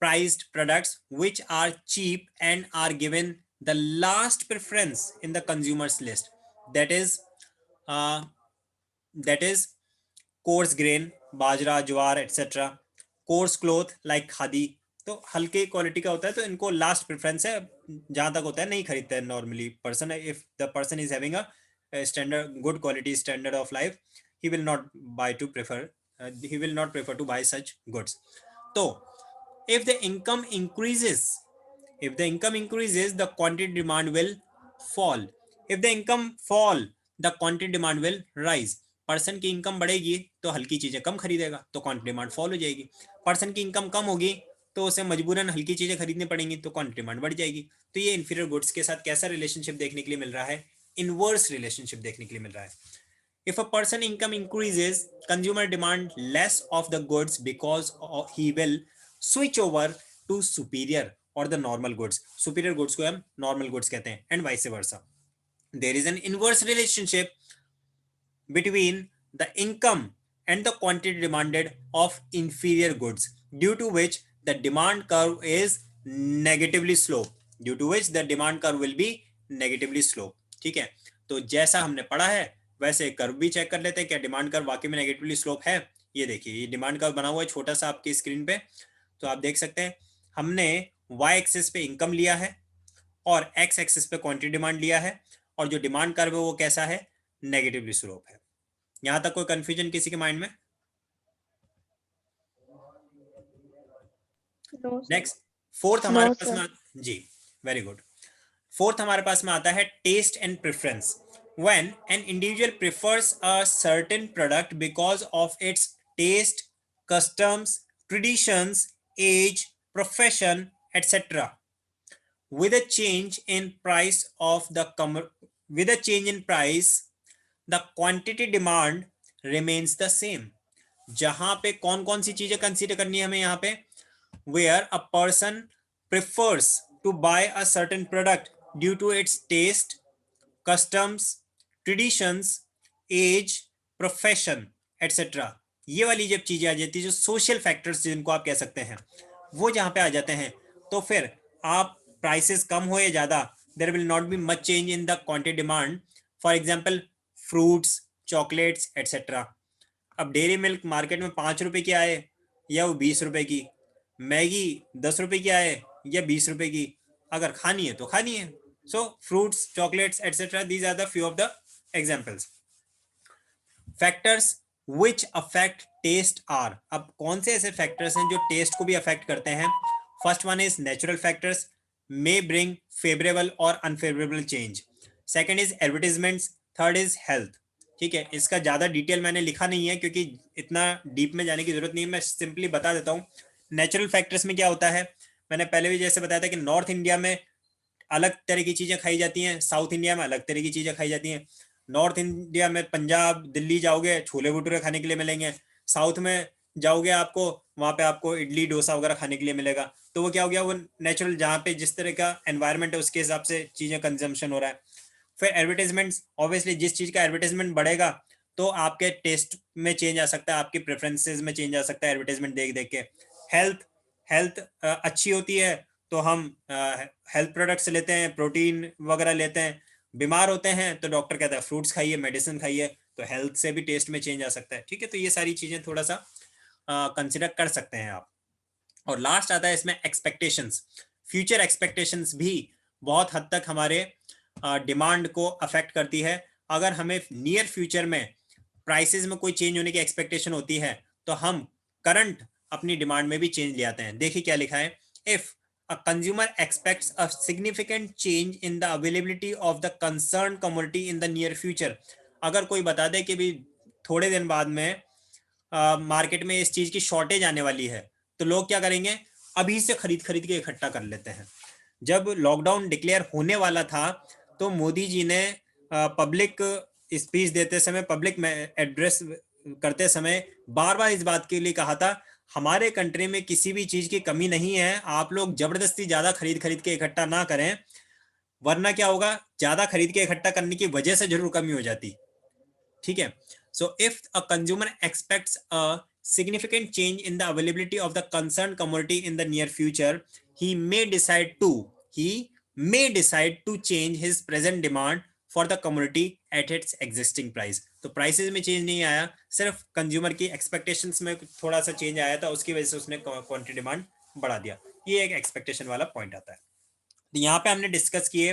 priced products which are cheap and are given the last preference in the consumer's list. That is coarse grain, bajra, jowar, etc. coarse cloth like khadi. तो हल्के quality का होता है तो इनको last preference है. जहां तक होता है नहीं खरीदते हैं normally person. If the person is having a standard good quality standard of life, he will not buy to prefer he will not prefer to buy such goods. तो if the income increases the quantity demand will fall. If the income fall the quantity demand will rise. Person की income बढ़ेगी तो हल्की चीजें कम खरीदेगा तो quantity demand fall हो जाएगी. पर्सन की इनकम कम होगी तो उसे मजबूरन हल्की चीजें खरीदनी पड़ेंगी तो क्वांटिटी डिमांड बढ़ जाएगी. तो ये इंफीरियर गुड्स के साथ कैसा रिलेशनशिप देखने के लिए मिल रहा है? इनवर्स रिलेशनशिप देखने के लिए मिल रहा है. If a person income increases, consumer demand less of the goods because he will switch over to superior or the normal goods. Superior goods को हम normal goods कहते हैं and vice versa. There is an inverse relationship between the income and the quantity demanded of inferior goods, due to which the demand curve is negatively slope. Due to which the demand curve will be negatively slope. ठीक है, तो जैसा हमने पढ़ा है वैसे curve भी check कर लेते हैं. क्या डिमांड कर्व वाकई में नेगेटिवली स्लोप है? ये देखिए, ये डिमांड कर्व बना हुआ है छोटा सा आपकी स्क्रीन पे, तो आप देख सकते हैं हमने वाई एक्सिस पे इनकम लिया है और एक्स एक्सिस पे क्वांटिटी डिमांड लिया है, और जो डिमांड कर्व है वो कैसा है? नेगेटिवली स्लोप है. यहां तक कोई कंफ्यूजन किसी के माइंड में? नेक्स्ट फोर्थ हमारे पास में जी, वेरी गुड. फोर्थ हमारे पास में आता है taste and preference. When an individual prefers a certain product because of its taste, customs, traditions, age, profession, etc. With a change in price the quantity demand remains the same. जहां पे कौन कौन सी चीजें कंसीडर करनी है हमें यहाँ पे? Where a person prefers to buy a certain product due to its taste, customs, traditions, age, profession etcetera. ये वाली जब चीजें आ जाती है, जो सोशल फैक्टर्स जिनको आप कह सकते हैं, वो जहां पे आ जाते हैं, तो फिर आप प्राइसेस कम हो या ज्यादा, there will not be much change in the quantity demand. For example fruits, chocolates etcetera. अब डेयरी मिल्क मार्केट में 5 रुपए की आए या वो 20 रुपए की, मैगी 10 रुपए की आए या 20 रुपए की, अगर खानी है तो खानी है. So fruits, chocolates, etc. These are the few of the examples. Factors which affect taste are. अब कौन से ऐसे factors हैं जो taste को भी affect करते हैं? First one is natural factors may bring favorable or unfavorable change. Second is advertisements. Third is health. ठीक है, इसका ज्यादा डिटेल मैंने लिखा नहीं है क्योंकि इतना डीप में जाने की जरूरत नहीं है. मैं सिंपली बता देता हूँ. नेचुरल फैक्टर्स में क्या होता है, मैंने पहले भी जैसे बताया था कि नॉर्थ इंडिया में अलग तरह की चीजें खाई जाती हैं, साउथ इंडिया में अलग तरह की चीजें खाई जाती हैं. नॉर्थ इंडिया में पंजाब, दिल्ली जाओगे छोले भटूरे खाने के लिए मिलेंगे. साउथ में जाओगे आपको वहां पे आपको इडली डोसा वगैरह खाने के लिए मिलेगा. तो वो क्या हो गया, वो नेचुरल जहाँ पे जिस तरह का एनवायरनमेंट है उसके हिसाब से चीजें कंजम्पशन हो रहा है. फिर एडवर्टाइजमेंट्स, ऑब्वियसली जिस चीज का एडवर्टाइजमेंट बढ़ेगा तो आपके टेस्ट में चेंज आ सकता है, आपकी प्रेफरेंसेस में चेंज आ सकता है एडवर्टाइजमेंट देख देख के. हेल्थ अच्छी होती है तो हम हेल्थ प्रोडक्ट्स लेते हैं, प्रोटीन वगैरह लेते हैं. बीमार होते हैं तो डॉक्टर कहता है फ्रूट्स खाइए, मेडिसिन खाइए. तो हेल्थ से भी टेस्ट में चेंज आ सकता है. ठीक है, तो ये सारी चीजें थोड़ा सा कंसिडर कर सकते हैं आप. और लास्ट आता है इसमें एक्सपेक्टेशंस. फ्यूचर एक्सपेक्टेशंस भी बहुत हद तक हमारे डिमांड को अफेक्ट करती है. अगर हमें नियर फ्यूचर में प्राइसेस में कोई चेंज होने की एक्सपेक्टेशन होती है तो हम करंट अपनी डिमांड में भी चेंज ले आते हैं. देखिए क्या लिखा है, if a consumer expects a significant change in the availability of the concerned commodity in the near future. अगर कोई बता दे कि भी थोड़े दिन बाद में मार्केट में इस चीज की शॉर्टेज आने वाली है, तो लोग क्या करेंगे, अभी से खरीद के इकट्ठा कर लेते हैं. जब लॉकडाउन डिक्लेयर होने वाला था तो मोदी जी ने पब्लिक स्पीच देते समय, पब्लिक में एड्रेस करते समय बार बार इस बात के लिए कहा था, हमारे कंट्री में किसी भी चीज की कमी नहीं है, आप लोग जबरदस्ती ज्यादा खरीद के इकट्ठा ना करें, वरना क्या होगा, ज्यादा खरीद के इकट्ठा करने की वजह से जरूर कमी हो जाती. ठीक है, so if a consumer aspects a significant change in the availability of the concerned commodity in the near future, he may decide to change his present demand for the commodity at its existing price. तो prices में change नहीं आया, सिर्फ consumer की expectations में थोड़ा सा change आया था, उसकी वजह से उसने क्वांटिटी डिमांड बढ़ा दिया. ये एक एक्सपेक्टेशन वाला पॉइंट आता है. तो यहाँ पे हमने डिस्कस किए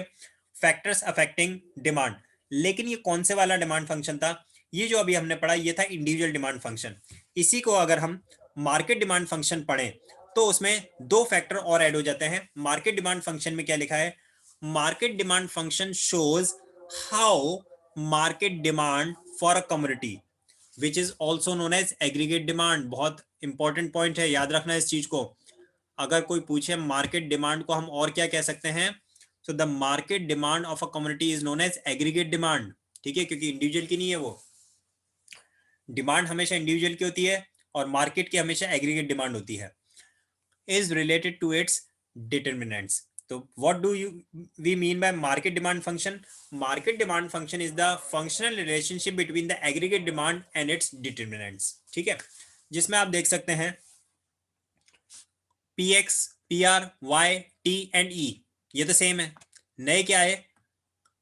फैक्टर्स अफेक्टिंग डिमांड. लेकिन ये कौन से वाला डिमांड फंक्शन था? ये जो अभी हमने पढ़ा ये था इंडिविजुअल डिमांड फंक्शन। इसी को अगर हम मार्केट डिमांड फंक्शन पढ़ें तो उसमें दो फैक्टर और ऐड हो जाते हैं। मार्केट डिमांड फंक्शन में क्या लिखा है, market demand function shows how market demand for a commodity which is also known as aggregate demand. बहुत इंपॉर्टेंट पॉइंट है, याद रखना इस चीज को। अगर कोई पूछे मार्केट डिमांड को हम और क्या कह सकते हैं, तो the market demand of a commodity is known as aggregate demand. ठीक है, क्योंकि इंडिविजुअल की नहीं है, वो डिमांड हमेशा इंडिविजुअल की होती है और मार्केट की हमेशा एग्रीगेट डिमांड होती है। Is related to its determinants. तो what do you we mean by market demand function? Market demand function is the functional relationship between the aggregate demand and its determinants. ठीक है, जिसमें आप देख सकते हैं px, pr, y, t and e ये तो सेम है। नए क्या है,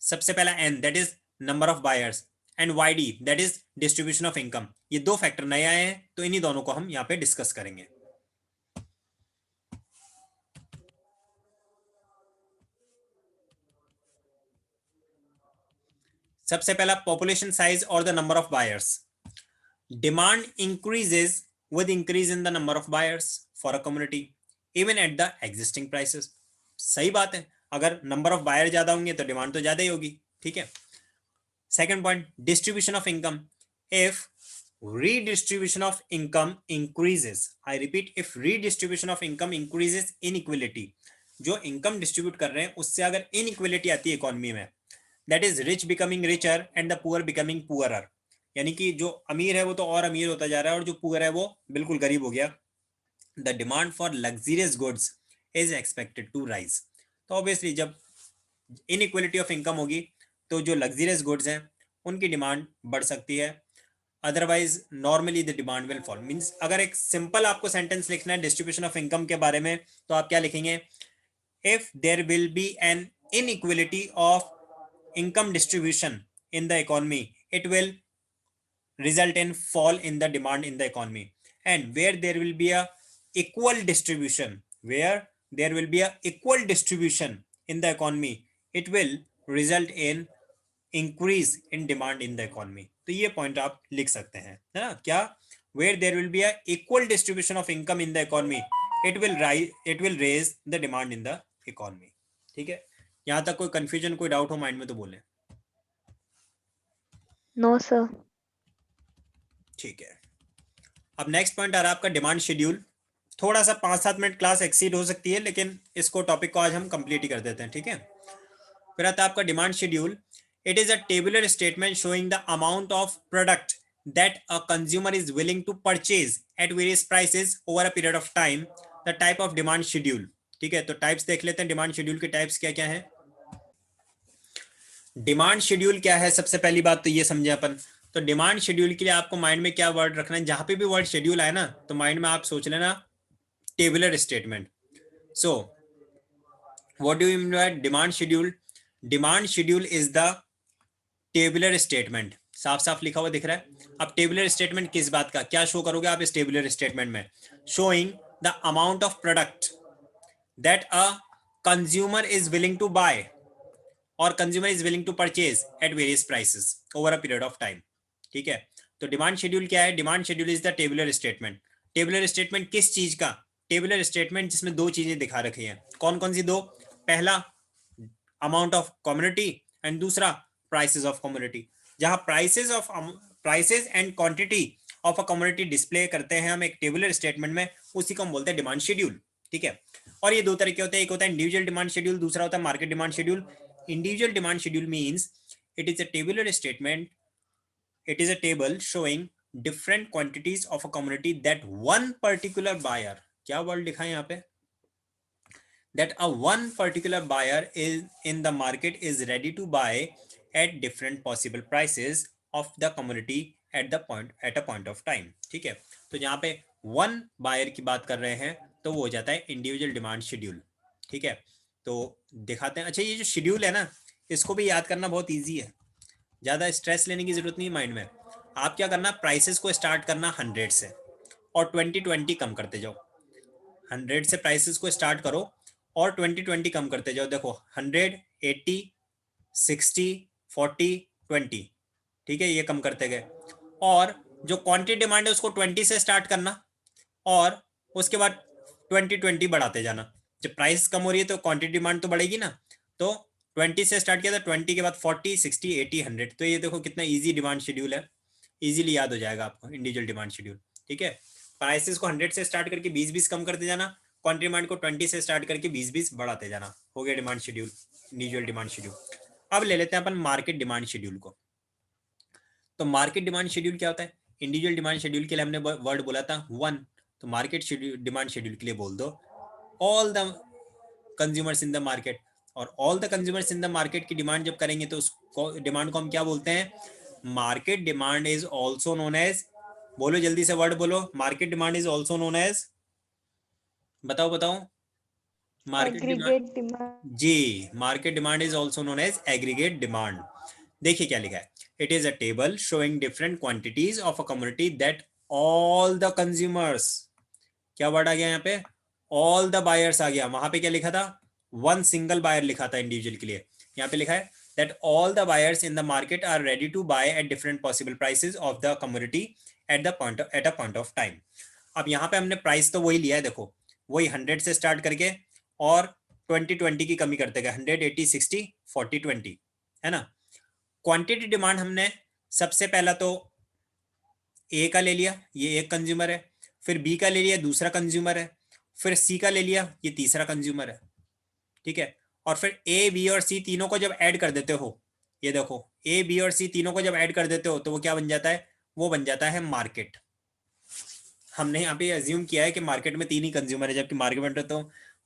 सबसे पहला n that is number of buyers and yd that is distribution of income. ये दो फैक्टर नए आए हैं, तो इन्हीं दोनों को हम यहाँ पे डिस्कस करेंगे। सबसे पहला पॉपुलेशन साइज और the number of buyers. Demand increases with increase in the number of buyers for a community even at the existing prices। सही बात है, अगर नंबर ऑफ बायर ज्यादा होंगे तो डिमांड तो ज्यादा ही होगी। ठीक है, second point distribution of income. If redistribution of income increases, I repeat, if redistribution of income increases inequality, जो इनकम डिस्ट्रीब्यूट कर रहे हैं उससे अगर इनइक्वलिटी आती है इकोनॉमी में, that is rich becoming richer and the poor becoming poorer, यानी कि जो अमीर है वो तो और अमीर होता जा रहा है और जो पुअर है वो बिल्कुल गरीब हो गया। The demand for luxurious goods is expected to rise. तो ऑब्वियसली जब इनइक्वलिटी ऑफ इनकम होगी तो जो लग्जरियस गुड्स हैं उनकी डिमांड बढ़ सकती है, otherwise normally the demand will fall. Means अगर एक सिंपल आपको सेंटेंस लिखना है डिस्ट्रीब्यूशन ऑफ इनकम के बारे में तो आप क्या लिखेंगे, if there will be an inequality of income distribution in the economy, it will result in fall in the demand in the economy, and where there will be a equal distribution, where there will be a equal distribution in the economy, it will result in increase in demand in the economy। तो ये point आप लिख सकते हैं, है ना, क्या, where there will be a equal distribution of income in the economy, it will raise the demand in the economy। ठीक है, यहाँ तक कोई कंफ्यूजन, कोई डाउट हो माइंड में तो बोलें। No sir. ठीक है, अब नेक्स्ट पॉइंट आ रहा है आपका डिमांड शेड्यूल। थोड़ा सा 5-7 मिनट क्लास एक्सीड हो सकती है, लेकिन इसको टॉपिक को आज हम कंप्लीट ही कर देते हैं। ठीक है, फिर आता है आपका demand schedule. It is a tabular statement showing the amount of product that a consumer is willing to purchase at various prices over a period of time, the type of demand schedule. ठीक है, तो types देख लेते हैं demand schedule के types क्या क्या है। डिमांड शेड्यूल क्या है, सबसे पहली बात तो ये समझे अपन। तो डिमांड शेड्यूल के लिए आपको माइंड में क्या वर्ड रखना है, जहां पे भी वर्ड शेड्यूल आए ना तो माइंड में आप सोच लेना tabular statement. So what do you mean bye demand schedule? Demand schedule is the tabular statement, साफ साफ लिखा हुआ दिख रहा है। अब टेबुलर स्टेटमेंट किस बात का, क्या शो करोगे आप इस टेबुलर स्टेटमेंट में, showing the amount of product that a consumer is willing to buy और consumer is willing to purchase at various prices over a period of time. ठीक है, तो डिमांड शेड्यूल क्या है, demand schedule is the tabular statement. Tabular statement किस चीज का, tabular statement जिसमें दो चीजें दिखा रखी हैं। कौन कौन सी दो, पहला अमाउंट ऑफ कमोडिटी एंड दूसरा प्राइसेस ऑफ कमोडिटी। जहां prices and quantity of a commodity display करते हैं हम एक टेबुलर स्टेटमेंट में, उसी को हम बोलते हैं डिमांड शेड्यूल। ठीक है, और ये दो तरीके होते हैं, एक होता है इंडिविजुअल डिमांड शेड्यूल, दूसरा होता है market demand schedule. Individual demand schedule means it is a tabular statement, it is a table showing different quantities of a commodity that one particular buyer, क्या वर्ड लिखा है यहाँ पे, that a one particular buyer is in the market is ready to buy at different possible prices of the commodity at a point of time। ठीक है, तो यहाँ पे वन बायर की बात कर रहे हैं तो वो हो जाता है इंडिविजुअल डिमांड शेड्यूल। ठीक है, तो दिखाते हैं। अच्छा, ये जो शेड्यूल है ना, इसको भी याद करना बहुत इजी है, ज़्यादा स्ट्रेस लेने की जरूरत नहीं माइंड में। आप क्या करना, प्राइसेस को स्टार्ट करना 100 से और 20-20 कम करते जाओ। 100 से प्राइसेस को स्टार्ट करो और 20-20 कम करते जाओ। देखो 100, 80, 60, 40, 20, ठीक है, ये कम करते गए। और जो क्वांटिटी डिमांड है उसको 20 से स्टार्ट करना और उसके बाद 20 बढ़ाते जाना। जब प्राइस कम हो रही है तो क्वांटिटी डिमांड तो बढ़ेगी ना, तो 20 से स्टार्ट किया था, 20 के बाद 40, 60, 80, 100। तो ये देखो कितना इजी डिमांड शेड्यूल है, इजीली याद हो जाएगा आपको इंडिविजुअल डिमांड शेड्यूल। ठीक है, प्राइसेस को 100 से स्टार्ट करके 20-20 कम करते जाना, क्वांटिटी डिमांड को 20 से स्टार्ट करके 20-20 बढ़ाते जाना। हो गया demand schedule, individual demand schedule. अब ले लेते हैं अपन मार्केट डिमांड शेड्यूल को। तो मार्केट डिमांड शेड्यूल क्या होता है? इंडिविजुअल डिमांड शेड्यूल के लिए हमने वर्ड बोला था वन, तो मार्केट डिमांड शेड्यूल के लिए बोल दो all the consumers in the market. और all the consumers in the market की डिमांड जब करेंगे तो उसको डिमांड को हम क्या बोलते हैं? Market demand is also known as, बोलो जल्दी से वर्ड बोलो, market demand is also known as, बताओ बताओ। Market aggregate demand, demand. जी, market demand is also known as aggregate demand. देखिए क्या लिखा है, it is a table showing different quantities of a commodity that all the consumers, क्या word आ गया यहाँ पे? ऑल द बायर्स आ गया। वहां पे क्या लिखा था? वन सिंगल बायर लिखा था इंडिविजुअल के लिए, यहाँ पे लिखा है that all the buyers in the market are ready to buy at different possible prices of the commodity at a point of time. अब यहाँ पे हमने प्राइस तो वही लिया है, देखो वही 100 से स्टार्ट करके और 20-20 की कमी करते गए, 100, 80, 60, 40, 20, है ना। क्वांटिटी डिमांड हमने सबसे पहला तो ए का ले लिया, ये एक कंज्यूमर है, फिर बी का ले लिया, दूसरा कंज्यूमर है, फिर सी का ले लिया, ये तीसरा कंज्यूमर है। ठीक है, और फिर ए बी और सी तीनों को जब ऐड कर देते हो, ये देखो ए बी और सी तीनों को जब ऐड कर देते हो तो वो क्या बन जाता है? वो बन जाता है मार्केट। हमने यहाँ पे अज्यूम किया है कि मार्केट में 3 ही कंज्यूमर है, जबकि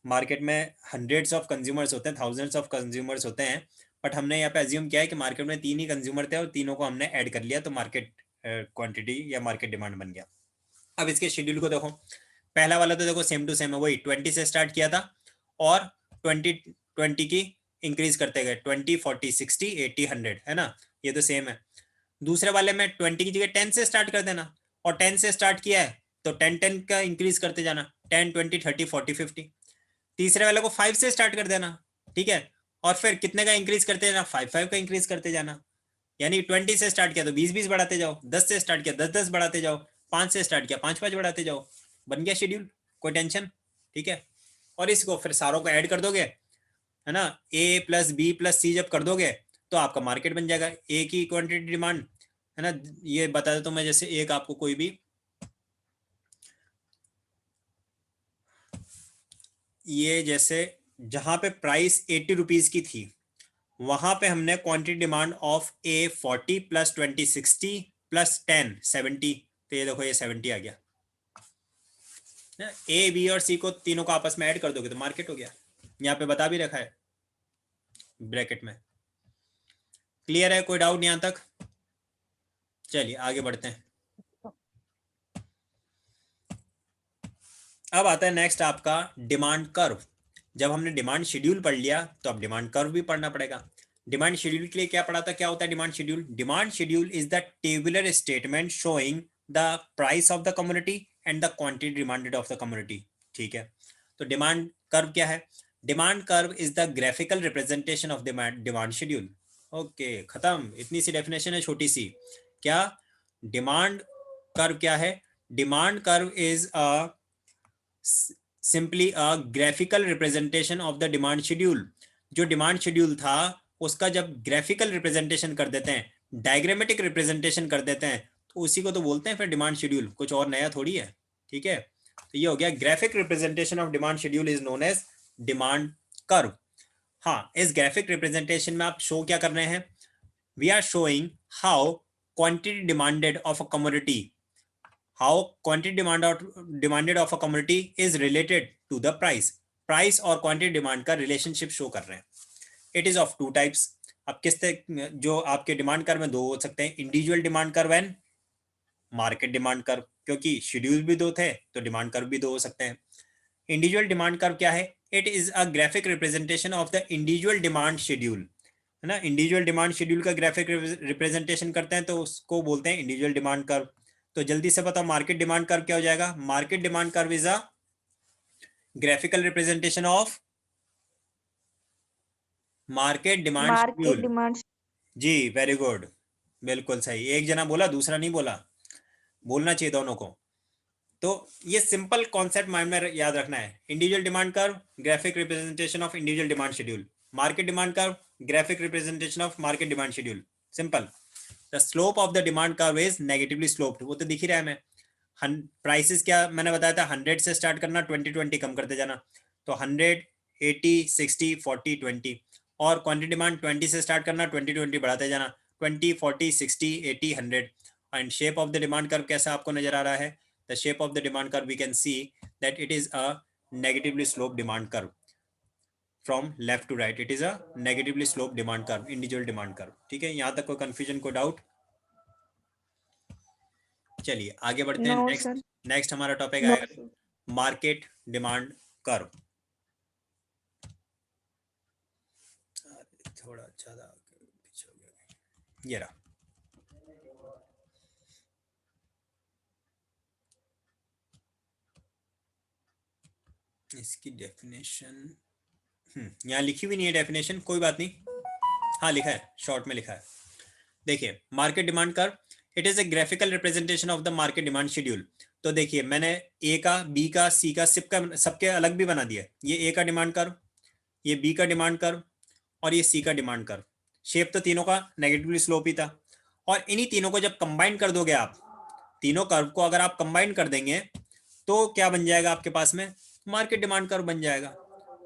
मार्केट में हंड्रेड्स ऑफ कंज्यूमर्स होते हैं, थाउजेंड्स ऑफ कंज्यूमर्स होते हैं। बट हमने यहाँ पे अज्यूम किया है कि मार्केट में 3 ही कंज्यूमर थे और तीनों को हमने ऐड कर लिया, तो मार्केट क्वांटिटी या मार्केट डिमांड बन गया। अब इसके शेड्यूल को देखो, पहला वाला तो देखो सेम टू सेम है, वही 20 से स्टार्ट किया था और 20 की इंक्रीज करते गए, 20, 40, 60, 80, 100, है ना, ये तो सेम है। दूसरे वाले में 20 की जगह 10 से स्टार्ट कर देना, और 10 से स्टार्ट किया है तो 10 का इंक्रीज करते जाना, 10, 20, 30, 40, 50। तीसरे वाले को 5 से स्टार्ट कर देना, ठीक है, और फिर कितने का इंक्रीज करते जाना? 5 का इंक्रीज करते जाना। यानी 20 से स्टार्ट किया तो 20 बढ़ाते जाओ, 10 से स्टार्ट किया 10 बढ़ाते जाओ, 5 से स्टार्ट किया 5 बढ़ाते जाओ। बन गया शेड्यूल, कोई टेंशन। ठीक है, और इसको फिर सारों को ऐड कर दोगे, है ना, ए प्लस बी प्लस सी जब कर दोगे तो आपका मार्केट बन जाएगा। ए की क्वांटिटी डिमांड, है ना, ये बता देता हूँ मैं, जैसे एक आपको कोई भी, ये जैसे जहां पे प्राइस 80 रुपीज की थी वहां पे हमने quantity demand of A 40 plus 20 60 plus 10 70, तो ये देखो ये 70 आ गया। ए बी और सी को तीनों को आपस में ऐड कर दोगे तो मार्केट हो गया। यहाँ पे बता भी रखा है ब्रैकेट में। क्लियर है, कोई डाउट यहां तक? चलिए आगे बढ़ते हैं। अब आता है नेक्स्ट आपका डिमांड कर्व। जब हमने डिमांड शेड्यूल पढ़ लिया तो अब डिमांड कर्व भी पढ़ना पड़ेगा। डिमांड शेड्यूल के लिए क्या पढ़ा था, क्या होता है demand schedule? Demand schedule is the tabular statement showing the price of the community and the quantity demanded of the community. ठीक है, तो डिमांड कर्व क्या है? Demand curve is the graphical representation of demand schedule. Okay, खत्म, इतनी सी definition है छोटी सी। क्या डिमांड कर्व क्या है? Demand curve is a simply a graphical representation of the demand schedule. जो डिमांड शेड्यूल था उसका जब ग्राफिकल रिप्रेजेंटेशन कर देते हैं, डायग्रामेटिक रिप्रेजेंटेशन कर देते हैं, तो उसी को तो बोलते हैं फिर डिमांड शेड्यूल, कुछ और नया थोड़ी है। ठीक है, तो ये हो गया graphic representation of demand schedule is known as demand curve. हाँ, इस ग्राफिक रिप्रेजेंटेशन में आप शो क्या कर रहे हैं? We are showing how quantity demanded of a commodity, how quantity demanded of a commodity is related to the price। Price और quantity demand का रिलेशनशिप शो कर रहे हैं। It is of two types. अब किस जो आपके डिमांड कर्व में दो हो सकते हैं, individual demand curve and market demand curve, क्योंकि शेड्यूल भी दो थे तो डिमांड कर्व भी दो हो सकते हैं। इंडिविजुअल डिमांड कर्व क्या है? It is a graphic representation of the individual demand schedule, है ना। इंडिविजुअल डिमांड शेड्यूल का ग्राफिक रिप्रेजेंटेशन करते हैं तो उसको बोलते हैं इंडिविजुअल डिमांड कर्व। तो जल्दी से बताओ मार्केट डिमांड कर्व क्या हो जाएगा? Market demand curve is a graphical representation of market demand market schedule. Demand. जी, वेरी गुड, बिल्कुल सही, एक जना बोला दूसरा नहीं बोला, बोलना चाहिए दोनों को। तो ये सिंपल कॉन्सेप्ट माइंड में याद रखना है। Individual demand curve, graphic representation of individual demand schedule. Market demand curve, graphic representation of market demand schedule. Simple. The slope of the demand curve is negatively sloped, वो तो दिख ही रहा है हमें। प्राइसेस क्या मैंने बताया था, 100 से स्टार्ट करना, 20 कम करते जाना, तो 100, 80, 60, 40, 20। और क्वांटिटी डिमांड 20 से स्टार्ट करना, 20 बढ़ाते जाना, 20, 40, 60, 80, 100। And shape of the demand curve कैसा आपको नजर आ रहा है? The shape of the demand curve, we can see that it is a negatively sloped demand curve from left to right. It is a negatively sloped demand curve, individual demand curve. ठीक है, यहां तक कोई confusion, कोई doubt? चलिए आगे बढ़ते हैं। No, next sir. नेक्स्ट हमारा टॉपिक No, आएगा sir. Market demand curve. थोड़ा ज्यादा पीछे हो गया, ये रहा। इसकी डेफिनेशन यहाँ लिखी हुई नहीं है डेफिनेशन, कोई बात नहीं। हाँ लिखा है, शॉर्ट में लिखा है। देखिए market demand curve, it is a graphical representation of the market demand schedule. तो देखिए मैंने ए का, बी का, सी का, सबके अलग भी बना दिया। ये ए का डिमांड कर्व, ये बी का डिमांड कर्व, और ये सी का डिमांड कर्व। शेप तो तीनों का नेगेटिवली स्लोप ही था। और इन्हीं तीनों को जब कंबाइन कर दोगे आप, तीनों कर्व को अगर आप कंबाइन कर देंगे तो क्या बन जाएगा आपके पास में? मार्केट डिमांड कर्व बन जाएगा।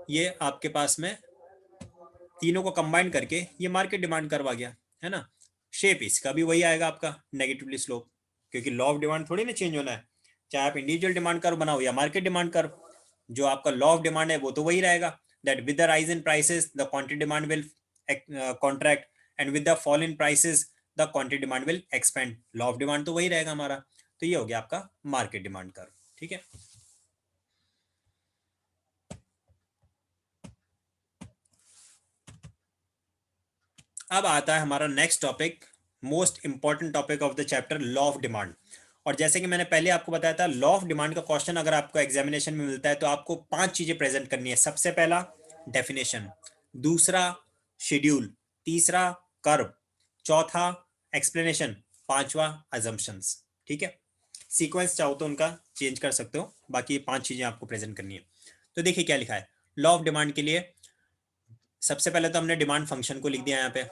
ये आपके पास में तीनों को कंबाइन करके ये मार्केट डिमांड कर्व आ गया, है ना। शेप इसका भी वही आएगा आपका, नेगेटिवली स्लोप, क्योंकि लॉ ऑफ डिमांड थोड़ी ना चेंज होना है, चाहे आप इंडिविजुअल डिमांड कर्व बनाओ या मार्केट डिमांड कर्व। जो आपका लॉ ऑफ डिमांड है वो तो वही रहेगा, that with the rise in prices the quantity demand will contract, and with the fall in prices the quantity demand will expand. Law of demand तो वही रहेगा हमारा। तो ये हो गया आपका मार्केट डिमांड कर्व। ठीक है, अब आता है हमारा next topic, most important topic of the chapter, law of demand. और जैसे कि मैंने पहले आपको बताया था, लॉ ऑफ डिमांड का क्वेश्चन अगर आपको एग्जामिनेशन में मिलता है तो आपको 5 चीजें प्रेजेंट करनी है। सबसे पहला डेफिनेशन, दूसरा शेड्यूल, तीसरा कर्व, चौथा एक्सप्लेनेशन, पांचवा अजम्पशंस। ठीक है, सीक्वेंस चाहो तो उनका चेंज कर सकते हो, बाकी ये 5 चीजें आपको प्रेजेंट करनी है। तो देखिए क्या लिखा है लॉ ऑफ डिमांड के लिए। सबसे पहले तो हमने डिमांड फंक्शन को लिख दिया यहाँ पे।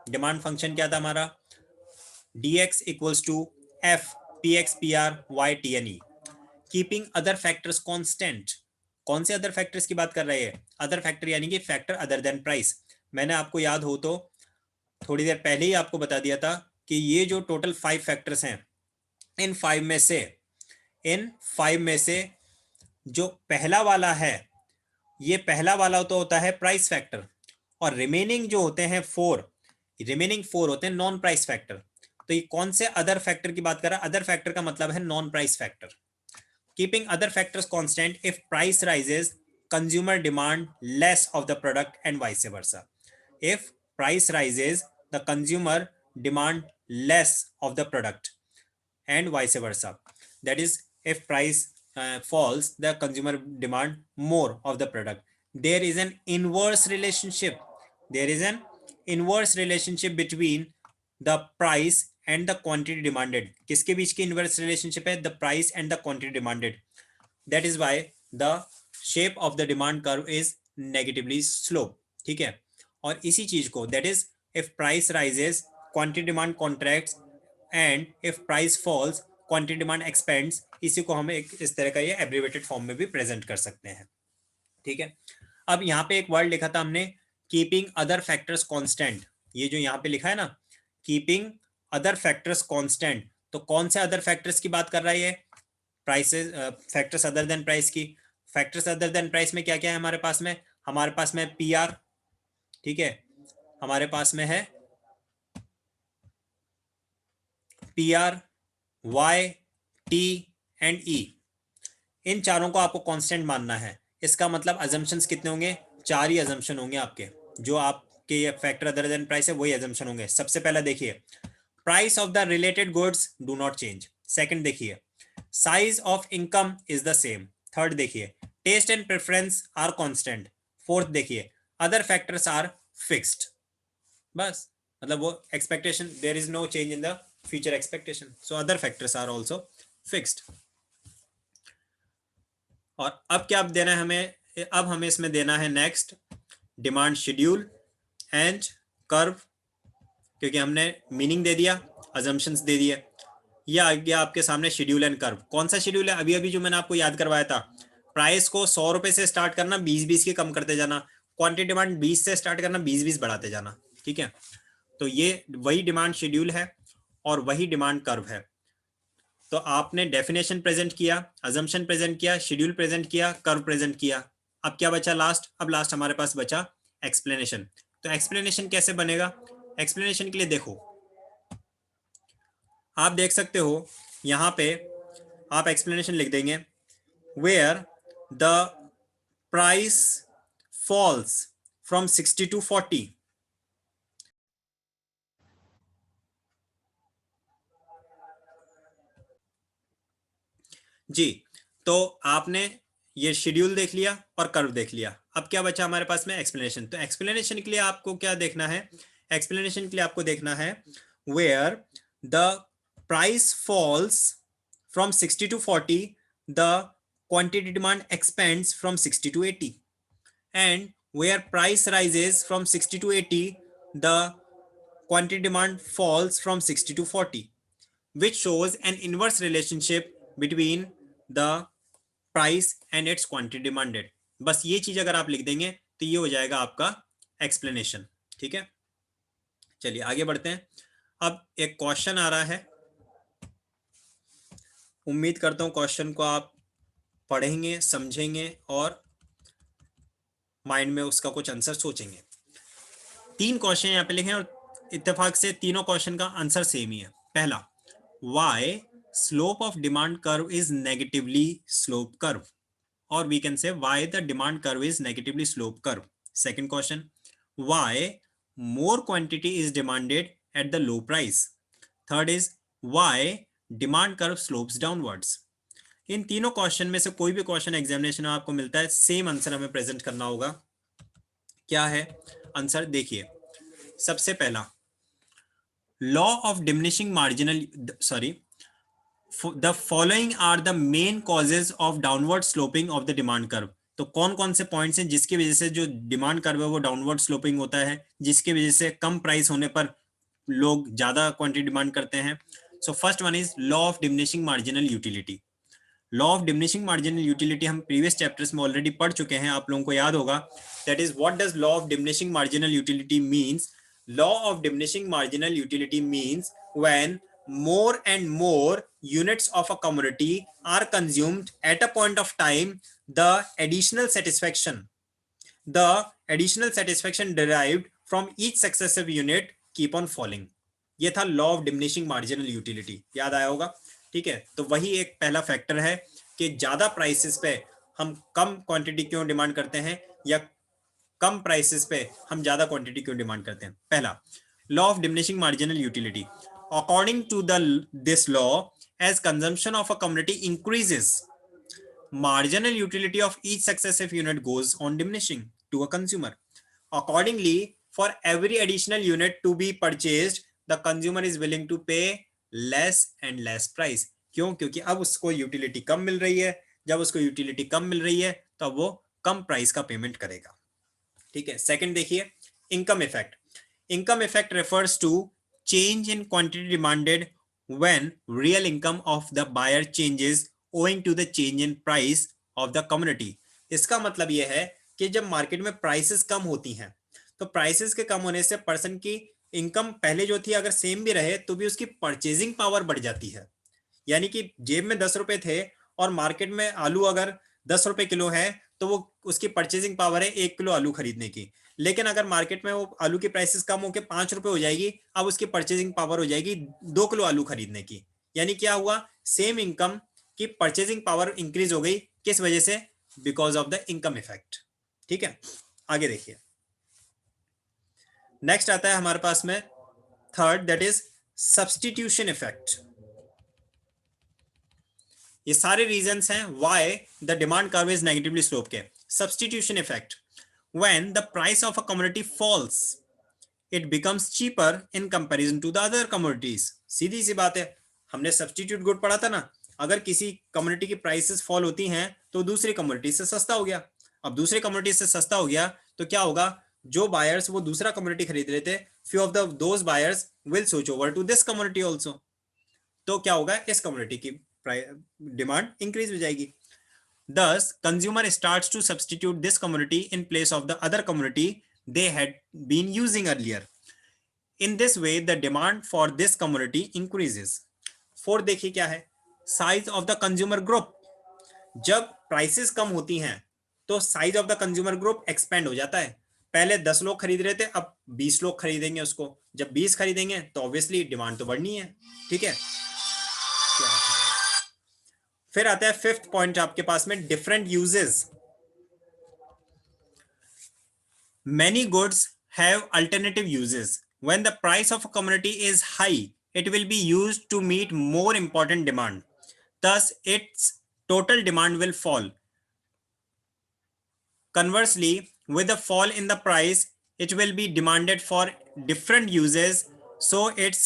डिमांड फंक्शन क्या था हमारा? dx equals to F P X P R Y T N E, keeping other factors constant. कौन से अदर फैक्टर्स की बात कर रहे हैं? अदर फैक्टर यानी कि फैक्टर अदर देन प्राइस। मैंने आपको याद हो तो थोड़ी देर पहले ही आपको बता दिया था कि ये जो टोटल 5 फैक्टर्स हैं, इन 5 में से जो पहला वाला है, ये पहला वाला तो होता है प्राइस फैक्टर, और रिमेनिंग जो होते हैं 4, रिमेनिंग 4 होते हैं नॉन प्राइस फैक्टर। तो ये कौन से अदर फैक्टर की बात कर रहा है? अदर फैक्टर का मतलब है non price factor. Keeping other factors constant, if price rises consumer demand less of the product and vice versa. If price rises the consumer demand less of the product and vice versa. That is, if price falls, the consumer demand more of the product. There is an inverse relationship. There is an inverse relationship between the price and the quantity demanded. किसके बीच की inverse relationship है? The price and the quantity demanded. That is why the shape of the demand curve is negatively slope. ठीक है, और इसी चीज को, that is, if price rises, quantity demand contracts, and if price falls, quantity demand expends. इसी को हम एक इस तरह का ये एब्रिवेटेड फॉर्म में भी प्रेजेंट कर सकते हैं। ठीक है, अब यहाँ पे एक वर्ड लिखा था हमने, कीपिंग अदर फैक्टर्स कांस्टेंट। ये जो यहाँ पे लिखा है ना, कीपिंग अदर फैक्टर्स कांस्टेंट, तो कौन से अदर फैक्टर्स की बात कर रहा है ये? Prices, factors other than price की। फैक्टर्स अदर देन प्राइस में क्या क्या है हमारे पास में? हमारे पास में पी आर, ठीक है, हमारे पास में है P R, Y, T and E. इन चारों को आपको कांस्टेंट मानना है। इसका मतलब अजम्पशंस कितने होंगे? 4 ही अजम्पशन होंगे आपके। जो आपके ये फैक्टर अदर देन प्राइस है वही अजम्पशन होंगे। सबसे पहला देखिए, price of the related goods do not change. Second देखिए, size of income is the same. Third देखिए, taste and preference are constant. Fourth देखिए, अदर फैक्टर्स आर फिक्स्ड। बस मतलब वो expectation, there is no change in the future expectation, so other factors are also fixed. और अब क्या देना है हमें, अब हमें इसमें देना है next demand schedule and curve, क्योंकि हमने मीनिंग दे दिया, अजम्पशंस दे दिए। ये आ गया आपके सामने शेड्यूल एंड कर्व। कौन सा शेड्यूल है? अभी अभी जो मैंने आपको याद करवाया था, प्राइस को 100 रुपए से स्टार्ट करना, 20-20 के कम करते जाना, क्वांटिटी डिमांड 20 से स्टार्ट करना, 20-20 बढ़ाते जाना। ठीक है, तो ये वही डिमांड शेड्यूल है और वही डिमांड कर्व है। तो आपने डेफिनेशन प्रेजेंट किया, अजम्पशन प्रेजेंट किया, शेड्यूल प्रेजेंट किया, कर्व प्रेजेंट किया। अब क्या बचा लास्ट? अब लास्ट हमारे पास बचा एक्सप्लेनेशन। तो एक्सप्लेनेशन कैसे बनेगा? एक्सप्लेनेशन के लिए देखो, आप देख सकते हो यहां पे आप एक्सप्लेनेशन लिख देंगे, where the price falls from 60 to 40। जी, तो आपने ये शेड्यूल देख लिया और कर्व देख लिया। अब क्या बचा हमारे पास में? एक्सप्लेनेशन। तो एक्सप्लेनेशन के लिए आपको क्या देखना है? एक्सप्लेनेशन के लिए आपको देखना है where the price falls from 60 to 40, the quantity demand expands from 60 to 80, and where price rises from 60 to 80, the quantity demand falls from 60 to 40, which shows an inverse relationship between the price and its quantity demanded। बस ये चीज अगर आप लिख देंगे तो ये हो जाएगा आपका एक्सप्लेनेशन। ठीक है, चलिए आगे बढ़ते हैं। अब एक क्वेश्चन आ रहा है, उम्मीद करता हूं क्वेश्चन को आप पढ़ेंगे, समझेंगे और माइंड में उसका कुछ आंसर सोचेंगे। 3 क्वेश्चन यहाँ पे लिखे हैं और इत्तेफाक से तीनों क्वेश्चन का आंसर सेम ही है। पहला, why slope of demand curve is negatively slope curve, और we can say why the demand curve is negatively slope curve. Second question, why more quantity is demanded at the low price. Third is why demand curve slopes downwards. इन तीनों question में से कोई भी question examination में आपको मिलता है, सेम आंसर हमें प्रेजेंट करना होगा। क्या है आंसर? देखिए, सबसे पहला, law of diminishing marginal, sorry, the following are the main causes of downward sloping of the demand curve. तो कौन कौन से पॉइंट्स हैं जिसकी वजह से जो डिमांड कर्व है वो डाउनवर्ड स्लोपिंग होता है, जिसकी वजह से कम प्राइस होने पर लोग ज्यादा क्वांटिटी डिमांड करते हैं। So first one is law of diminishing marginal utility. Law of diminishing marginal utility हम प्रीवियस चैप्टर्स में ऑलरेडी पढ़ चुके हैं, आप लोगों को याद होगा। That is what does law of diminishing marginal utility means? Law of diminishing marginal utility means when more and more units of a commodity are consumed at a point of time, the additional satisfaction derived from each successive unit keep on falling। ये था law of diminishing marginal utility, याद आया होगा। ठीक है, तो वही एक पहला फैक्टर है कि ज्यादा प्राइसेस पे हम कम क्वांटिटी क्यों डिमांड करते हैं, या कम प्राइसेस पे हम ज्यादा क्वांटिटी क्यों डिमांड करते हैं। पहला, law of diminishing marginal utility. According to this law, as consumption of a commodity increases, marginal utility of each successive unit goes on diminishing to a consumer. Accordingly, for every additional unit to be purchased, the consumer is willing to pay less and less price। क्यों? क्योंकि अब उसको utility कम मिल रही है। जब उसको utility कम मिल रही है तो अब वो कम प्राइस का पेमेंट करेगा। ठीक है, सेकंड देखिए, income effect. Income effect refers to change in quantity demanded when real income of the buyer changes owing to the change in price of the commodity। इसका मतलब यह है कि जब मार्केट में प्राइसेस कम होती हैं तो प्राइसेस के कम होने से पर्सन की इनकम पहले जो थी अगर सेम भी रहे तो भी उसकी परचेजिंग पावर बढ़ जाती है। यानी कि जेब में 10 रुपए थे और मार्केट में आलू अगर 10 रुपए किलो है तो वो उसकी परचेजिंग पावर है 1 किलो आलू खरीदने की। लेकिन अगर मार्केट में वो आलू की प्राइसेस कम होकर 5 रुपए हो जाएगी, अब उसकी परचेजिंग पावर हो जाएगी 2 किलो आलू खरीदने की। यानी क्या हुआ? सेम इनकम की परचेजिंग पावर इंक्रीज हो गई। किस वजह से? Because of the income effect. ठीक है, आगे देखिए, नेक्स्ट आता है हमारे पास में third, that is substitution effect. ये सारे रीजंस हैं why the demand curve is negatively slope के। Substitution effect, when the price of a commodity falls it becomes cheaper in comparison to the other commodities. सीधी सी बात है, हमने substitute good पढ़ा था ना, अगर किसी कम्युनिटी की प्राइसेस फॉल होती हैं तो दूसरी कम्युनिटी से सस्ता हो गया. अब दूसरी कम्युनिटी से सस्ता हो गया तो क्या होगा, जो बायर्स वो दूसरा कम्युनिटी खरीद रहे थे, few of those buyers will switch over to this community also. तो क्या होगा, इस कम्युनिटी की डिमांड इंक्रीज हो जाएगी. Thus, consumer starts to substitute this community in place of the other community they had been using earlier. In this way, the demand for this community increases. Fourth देखिए क्या है, size of the consumer group. जब prices कम होती हैं तो size of the consumer group expand हो जाता है. पहले 10 लोग खरीद रहे थे, अब 20 लोग खरीदेंगे उसको. जब 20 खरीदेंगे तो ऑब्वियसली डिमांड तो बढ़नी है. ठीक है, फिर आता है फिफ्थ पॉइंट आपके पास में, different uses. Many goods have alternative uses. When the price of a commodity is high, it will be used to meet more important demand. Thus, its total demand will fall. Conversely, with a fall in the price, it will be demanded for different uses, so its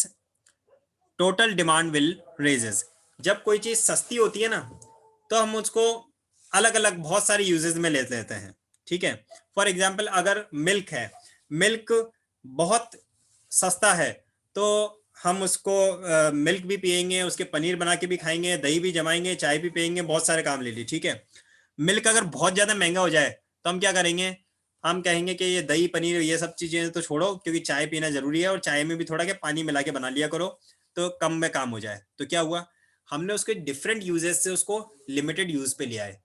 total demand will raises. जब कोई चीज सस्ती होती है ना, तो हम उसको अलग अलग बहुत सारे यूजेस में ले लेते हैं. ठीक है, फॉर एग्जाम्पल अगर मिल्क है, मिल्क बहुत सस्ता है तो हम उसको मिल्क भी पियेंगे, उसके पनीर बना के भी खाएंगे, दही भी जमाएंगे, चाय भी पियेंगे, बहुत सारे काम ले ली. ठीक है, मिल्क अगर बहुत ज्यादा महंगा हो जाए तो हम क्या करेंगे, हम कहेंगे कि ये दही पनीर ये सब चीजें तो छोड़ो, क्योंकि चाय पीना जरूरी है, और चाय में भी थोड़ा क्या पानी मिला के बना लिया करो तो कम में काम हो जाए. तो क्या हुआ, हमने उसके डिफरेंट यूजेस से उसको लिमिटेड यूज पे लिया है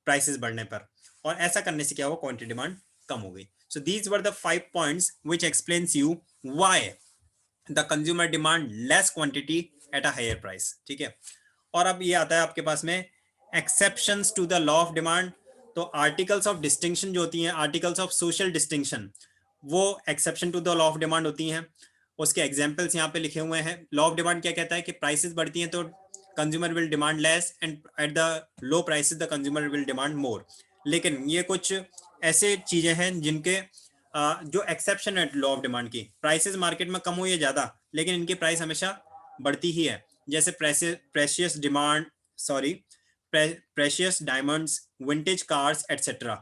प्राइसेस बढ़ने पर, और ऐसा करने से क्या हुआ, क्वांटिटी डिमांड कम हो गई. So these were the 5 points which explains you why the consumer demand less quantity at a higher price. ठीक है, और अब ये आता है आपके पास में exceptions to the law of demand. तो आर्टिकल्स ऑफ डिस्टिंक्शन जो होती हैं, आर्टिकल्स ऑफ सोशल डिस्टिंक्शन, वो exception to the law of demand होती हैं. उसके एग्जाम्पल्स यहाँ पे लिखे हुए हैं. लॉ ऑफ डिमांड क्या कहता है कि प्राइसेस बढ़ती हैं तो consumer will demand less, and eight the low prices the consumer will demand more. लेकिन ये कुछ ऐसे चीजें हैं जिनके जो एक्सेप्शन है लॉ ऑफ डिमांड की, प्राइसेस मार्केट में कम हो या ज्यादा, लेकिन इनकी प्राइस हमेशा बढ़ती ही है. जैसे precious diamonds, vintage cars etcetera.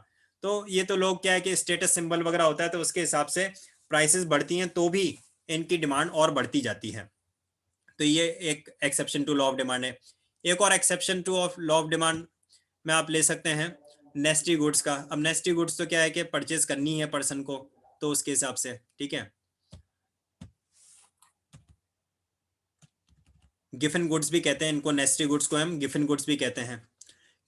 तो ये तो लोग क्या है कि स्टेटस सिंबल वगैरह होता है, तो उसके हिसाब से प्राइसेस बढ़ती हैं तो भी इनकी डिमांड और बढ़ती जाती है. तो ये एक exception to law of demand है. एक और exception to of law of demand में आप ले सकते हैं नेस्टी गुड्स का. अब नेस्टी गुड्स तो क्या है कि परचेज करनी है पर्सन को, तो उसके हिसाब से. ठीक है, गिफन गुड्स भी कहते हैं इनको, नेस्टी गुड्स को हम गिफन गुड्स भी कहते हैं.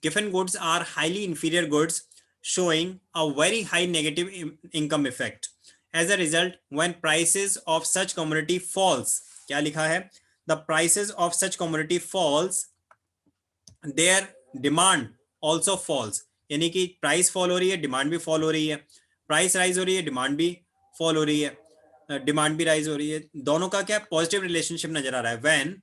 Giffen goods are highly inferior goods showing a very high negative income effect. As a result, when prices of such commodity falls, क्या लिखा है, the prices of such commodity falls, their demand also falls. यानी कि price fall हो रही है, demand भी fall हो रही है, प्राइस राइज हो रही है, डिमांड भी फॉल हो रही है, डिमांड भी राइज हो रही है. दोनों का क्या पॉजिटिव रिलेशनशिप नजर आ रहा है. When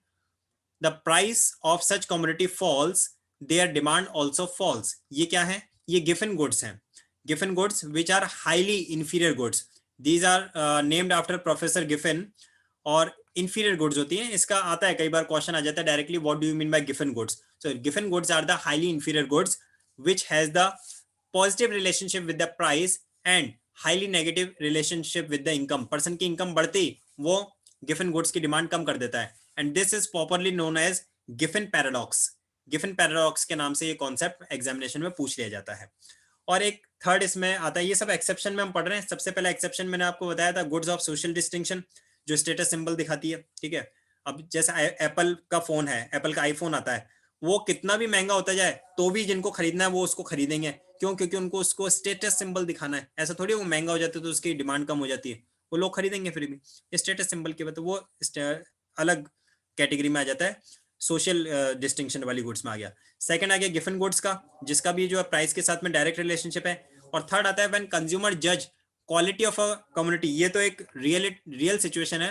the price of such commodity falls, their demand also falls. ये क्या है, ये गिफन गुड्स हैं. Giffen goods which are highly inferior goods, these are named after professor Giffen. और इंफीरियर गुड्स होती हैं, इसका आता है कई बार क्वेश्चन आ जाता है directly, what do you mean by Giffen goods. So Giffen goods are the highly inferior goods which has the positive relationship with the price and highly negative relationship with the income. Person की income बढ़ती वो Giffen goods की demand कम कर देता है, and this is popularly known as Giffen paradox. Giffen paradox के नाम से ये कॉन्सेप्ट एग्जामिनेशन में पूछ लिया जाता है. और एक थर्ड इसमें आता है, ये सब एक्सेप्शन में हम पढ़ रहे हैं. सबसे पहला एक्सेप्शन मैंने आपको बताया था, गुड्स ऑफ सोशल डिस्टिंक्शन, जो स्टेटस सिंबल दिखाती है. ठीक है, अब जैसे एप्पल का फोन है, एप्पल का आईफोन आता है, वो कितना भी महंगा होता जाए तो भी जिनको खरीदना है वो उसको खरीदेंगे. क्यों, क्योंकि उनको उसको स्टेटस सिंबल दिखाना है. ऐसा थोड़ी वो महंगा हो जाता है तो उसकी डिमांड कम हो जाती है, वो लोग खरीदेंगे फिर भी स्टेटस सिंबल के बाद. तो वो अलग कैटेगरी में आ जाता है, सोशल डिस्टिंक्शन वाली गुड्स में आ गया. सेकंड आ गया गिफन गुड्स का, जिसका भी जो प्राइस के साथ में डायरेक्ट रिलेशनशिप है. और थर्ड आता है व्हेन कंज्यूमर जज क्वालिटी ऑफ अ कम्युनिटी. ये तो एक रियल सिचुएशन है.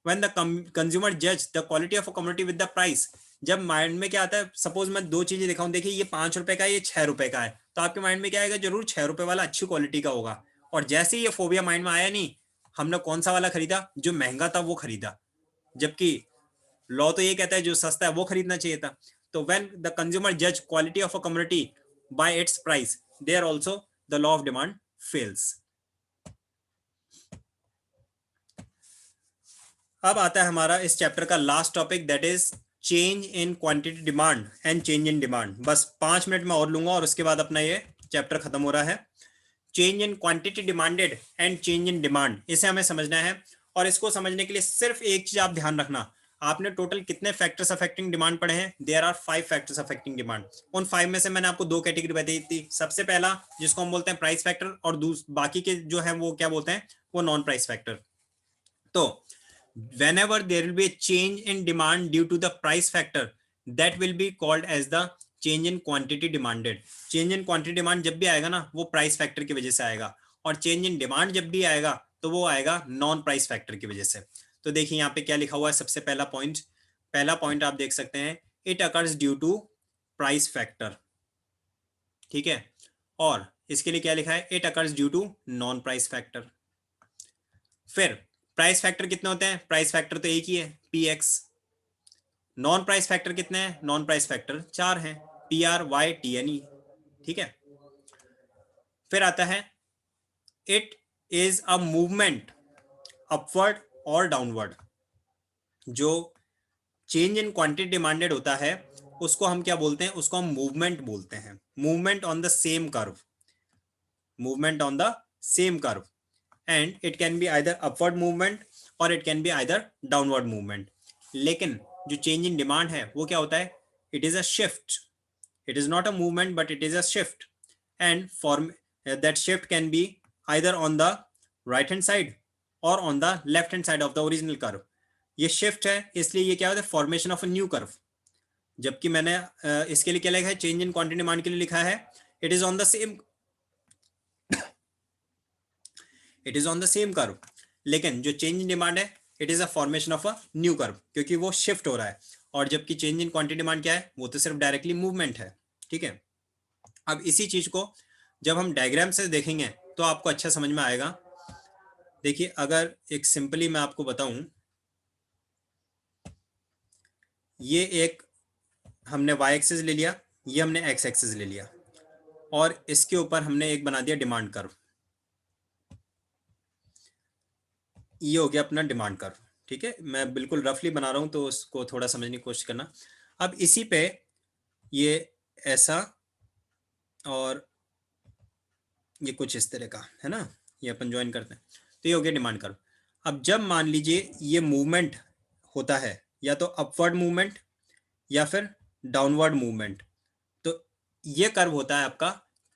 व्हेन द कंज्यूमर जज the quality of a community with the price. जब माइंड में क्या आता है, सपोज मैं दो चीजें दिखाऊं, देखिए ये 5 रुपए का है, ये 6 रुपए का है, तो आपके माइंड में क्या आएगा, जरूर 6 रुपए वाला अच्छी क्वालिटी का होगा. और जैसे ही ये फोबिया माइंड में आया नहीं, हमने कौन सा वाला खरीदा, जो महंगा था वो खरीदा, जबकि लॉ तो ये कहता है जो सस्ता है वो खरीदना चाहिए था। तो व्हेन द कंज्यूमर जज quality of a commodity by its price, there also the law of demand fails. अब आता है हमारा इस चैप्टर का last topic, that is change in quantity demand and change in demand. बस 5 मिनट में और लूंगा और उसके बाद अपना ये चैप्टर खत्म हो रहा है। Change in quantity demanded and change in demand, इसे हमें समझना है। और इसको समझने के लिए सिर्फ एक चीज आप ध्यान रखना, आपने टोटल कितने फैक्टर्स अफेक्टिंग डिमांड पढ़े हैं? There are 5 factors affecting demand. उन 5 में से मैंने आपको 2 कैटेगरी बताई थी। सबसे पहला जिसको हम बोलते हैं प्राइस फैक्टर, और बाकी के जो है वो क्या बोलते हैं, वो नॉन प्राइस फैक्टर। तो whenever there will be a change in demand due to the price factor, that will be called as the change in quantity demanded. change in quantity demand जब भी आएगा ना, वो प्राइस फैक्टर की वजह से आएगा, और change in demand जब भी आएगा तो वो आएगा नॉन प्राइस फैक्टर की वजह से। तो देखिए यहाँ पे क्या लिखा हुआ है। सबसे पहला पॉइंट आप देख सकते हैं, it occurs due to price factor, ठीक है। और इसके लिए क्या लिखा है, it occurs due to non price factor. फिर प्राइस फैक्टर कितने होते हैं? प्राइस फैक्टर तो एक ही है, पीएक्स। नॉन प्राइस फैक्टर कितने हैं? नॉन प्राइस फैक्टर 4 हैं, PRYTNE, ठीक है। फिर आता है it is a movement upward और डाउनवर्ड। जो चेंज इन क्वांटिटी डिमांडेड होता है उसको हम क्या बोलते हैं? उसको हम मूवमेंट बोलते हैं। Movement on the same curve, movement on the same curve, and it can be either upward movement or it can be either downward movement. लेकिन जो change in demand है वो क्या होता है? It is a shift. It is not a movement but it is a shift, and that shift can be either on the right hand side or on the left hand side of the original curve. ये shift है, इसलिए ये क्या होता है? Formation of a new curve. जबकि मैंने इसके लिए क्या लिखा है? चेंज इन क्वांटिटी डिमांड के लिए लिखा है it is on the same, it is on the same curve. लेकिन जो चेंज इन डिमांड है it is a formation of a new curve, क्योंकि वो शिफ्ट हो रहा है। और जबकि चेंज इन क्वांटिटी डिमांड क्या है? वो तो सिर्फ डायरेक्टली मूवमेंट है, ठीक है। अब इसी चीज को जब हम डायग्राम से देखेंगे तो आपको अच्छा समझ में आएगा। देखिए अगर एक सिंपली मैं आपको बताऊं, ये एक हमने y एक्सिस ले लिया, ये हमने x एक्सिस ले लिया, और इसके ऊपर हमने एक बना दिया डिमांड कर्व। ये हो गया अपना डिमांड कर्व, ठीक है। मैं बिल्कुल रफली बना रहा हूं तो उसको थोड़ा समझने की कोशिश करना। अब इसी पे ये ऐसा और ये कुछ इस तरह का है ना, ये अपन ज्वाइन करते हैं, तो ये हो गया डिमांड कर्व। अब जब मान लीजिए ये मूवमेंट होता है, या तो अपवर्ड मूवमेंट या फिर डाउनवर्ड मूवमेंट, तो ये कर्व होता है आपका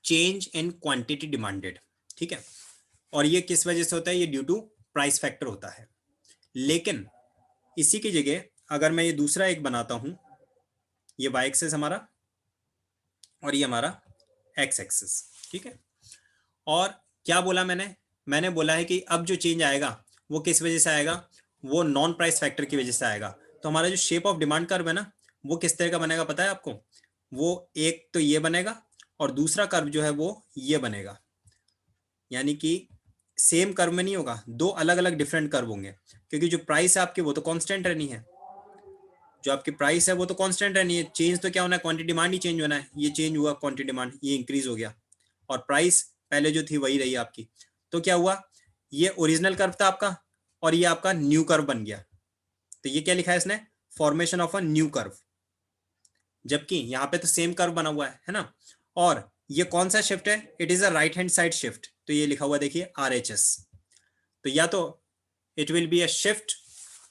चेंज इन क्वांटिटी डिमांडेड, ठीक है। और ये किस वजह से होता है? ये ड्यू टू प्राइस फैक्टर होता है। लेकिन इसी की जगह अगर मैं ये दूसरा एक बनाता हूं, ये y एक्सिस हमारा और ये हमारा x एक्सिस, ठीक है। और क्या बोला मैंने बोला है कि अब जो चेंज आएगा वो किस वजह से आएगा? वो नॉन प्राइस फैक्टर की वजह से आएगा। तो हमारा जो शेप ऑफ डिमांड कर्व है ना, वो किस तरह का बनेगा पता है आपको? वो एक तो ये बनेगा और दूसरा कर्व जो है वो ये बनेगा, यानी कि सेम कर्व में नहीं होगा, 2 अलग अलग डिफरेंट कर्व होंगे, क्योंकि जो प्राइस है आपकी वो तो कांस्टेंट रहनी है। जो आपकी प्राइस है वो तो कांस्टेंट रहनी है, चेंज तो क्या होना है? क्वांटिटी डिमांड ही चेंज होना है। ये चेंज हुआ क्वांटिटी डिमांड, ये इंक्रीज हो गया, और प्राइस पहले जो थी वही रही आपकी। तो क्या हुआ? ये ओरिजिनल कर्व था आपका और ये आपका न्यू कर्व बन गया। तो ये क्या लिखा है इसने? Formation of a new curve. जबकि यहाँ पे तो सेम कर्व बना हुआ है ना। और ये कौन सा शिफ्ट है? It is a right hand side shift. तो ये लिखा हुआ देखिए RHS। तो या तो it will be a shift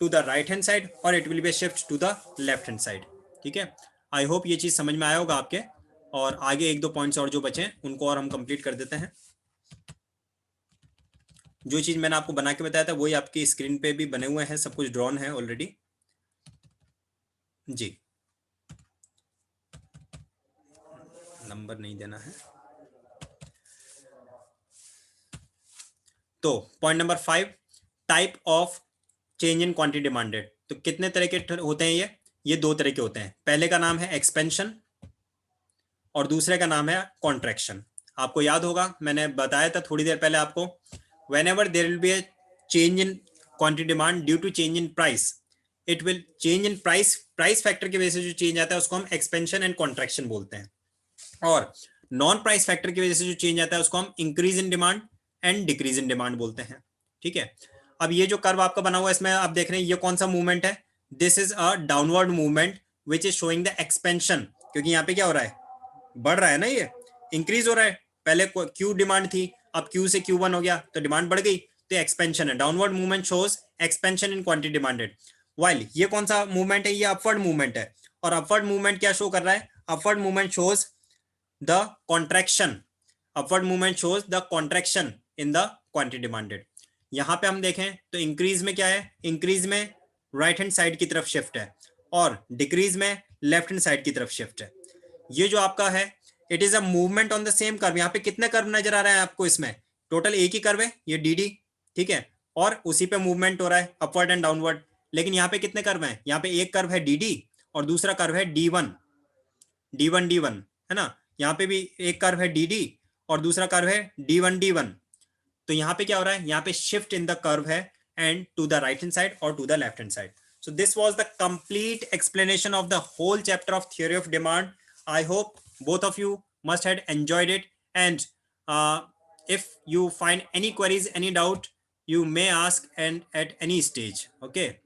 to the right hand side और it will be a shift to the left hand side, ठीक है। आई होप ये चीज समझ में आया होगा आपके। और आगे 1-2 पॉइंट्स और जो बचे हैं उनको और हम कंप्लीट कर देते हैं। जो चीज मैंने आपको बना के बताया था वही आपकी स्क्रीन पे भी बने हुए हैं, सब कुछ ड्रॉन है ऑलरेडी जी। नंबर नहीं देना है। तो point number 5, type of change in quantity demanded. तो कितने तरह के होते हैं ये 2 तरह के होते हैं। पहले का नाम है एक्सपेंशन और दूसरे का नाम है कॉन्ट्रैक्शन। आपको याद होगा मैंने बताया था थोड़ी देर पहले आपको, whenever there will be a change in quantity demand due to change in price. It will change in price factor की वजह से जो चेंज आता है उसको हम expansion and contraction बोलते हैं, और नॉन प्राइस फैक्टर की वजह से जो चेंज आता है उसको हम increase in demand and decrease in demand बोलते हैं. ठीक है, अब ये जो कर्व आपका बना हुआ है इसमें आप देख रहे हैं ये कौन सा मूवमेंट है, this is a downward movement which is showing the expansion, क्योंकि यहाँ पे क्या हो रहा है, बढ़ रहा है ना, ये इंक्रीज हो रहा है, पहले क्यू डिमांड थी, अब क्यू से Q1 हो गया तो डिमांड बढ़ गई, तो एक्सपेंशन है, downward movement shows expansion in quantity demanded. While ये कौन सा मूवमेंट है, ये अपवर्ड मूवमेंट है, और अपवर्ड मूवमेंट क्या शो कर रहा है, upward movement shows the contraction, upward movement shows the contraction in the quantity demanded. यहां पे हम देखें तो इंक्रीज में क्या है, इंक्रीज में राइट हैंड साइड की तरफ शिफ्ट है और डिक्रीज में लेफ्ट हैंड साइड की तरफ शिफ्ट है. ये जो आपका है it is a movement on the same curve. यहाँ पे कितने कर्व नजर आ रहे हैं आपको, इसमें टोटल एक ही कर्व है ये डी, ठीक है, और उसी पे मूवमेंट हो रहा है अपवर्ड एंड डाउनवर्ड. लेकिन यहाँ पे कितने कर्व हैं, यहाँ पे एक कर्व है डी और दूसरा कर्व है D1 है ना, यहाँ पे भी एक कर्व है डी और दूसरा कर्व है D1. तो यहाँ पे क्या हो रहा है, यहाँ पे शिफ्ट इन द कर्व है and to the right hand side और to the left hand side. So this was the complete explanation of the whole chapter of theory of demand. I hope both of you must have enjoyed it, and if you find any queries, any doubt, you may ask and at any stage. Okay.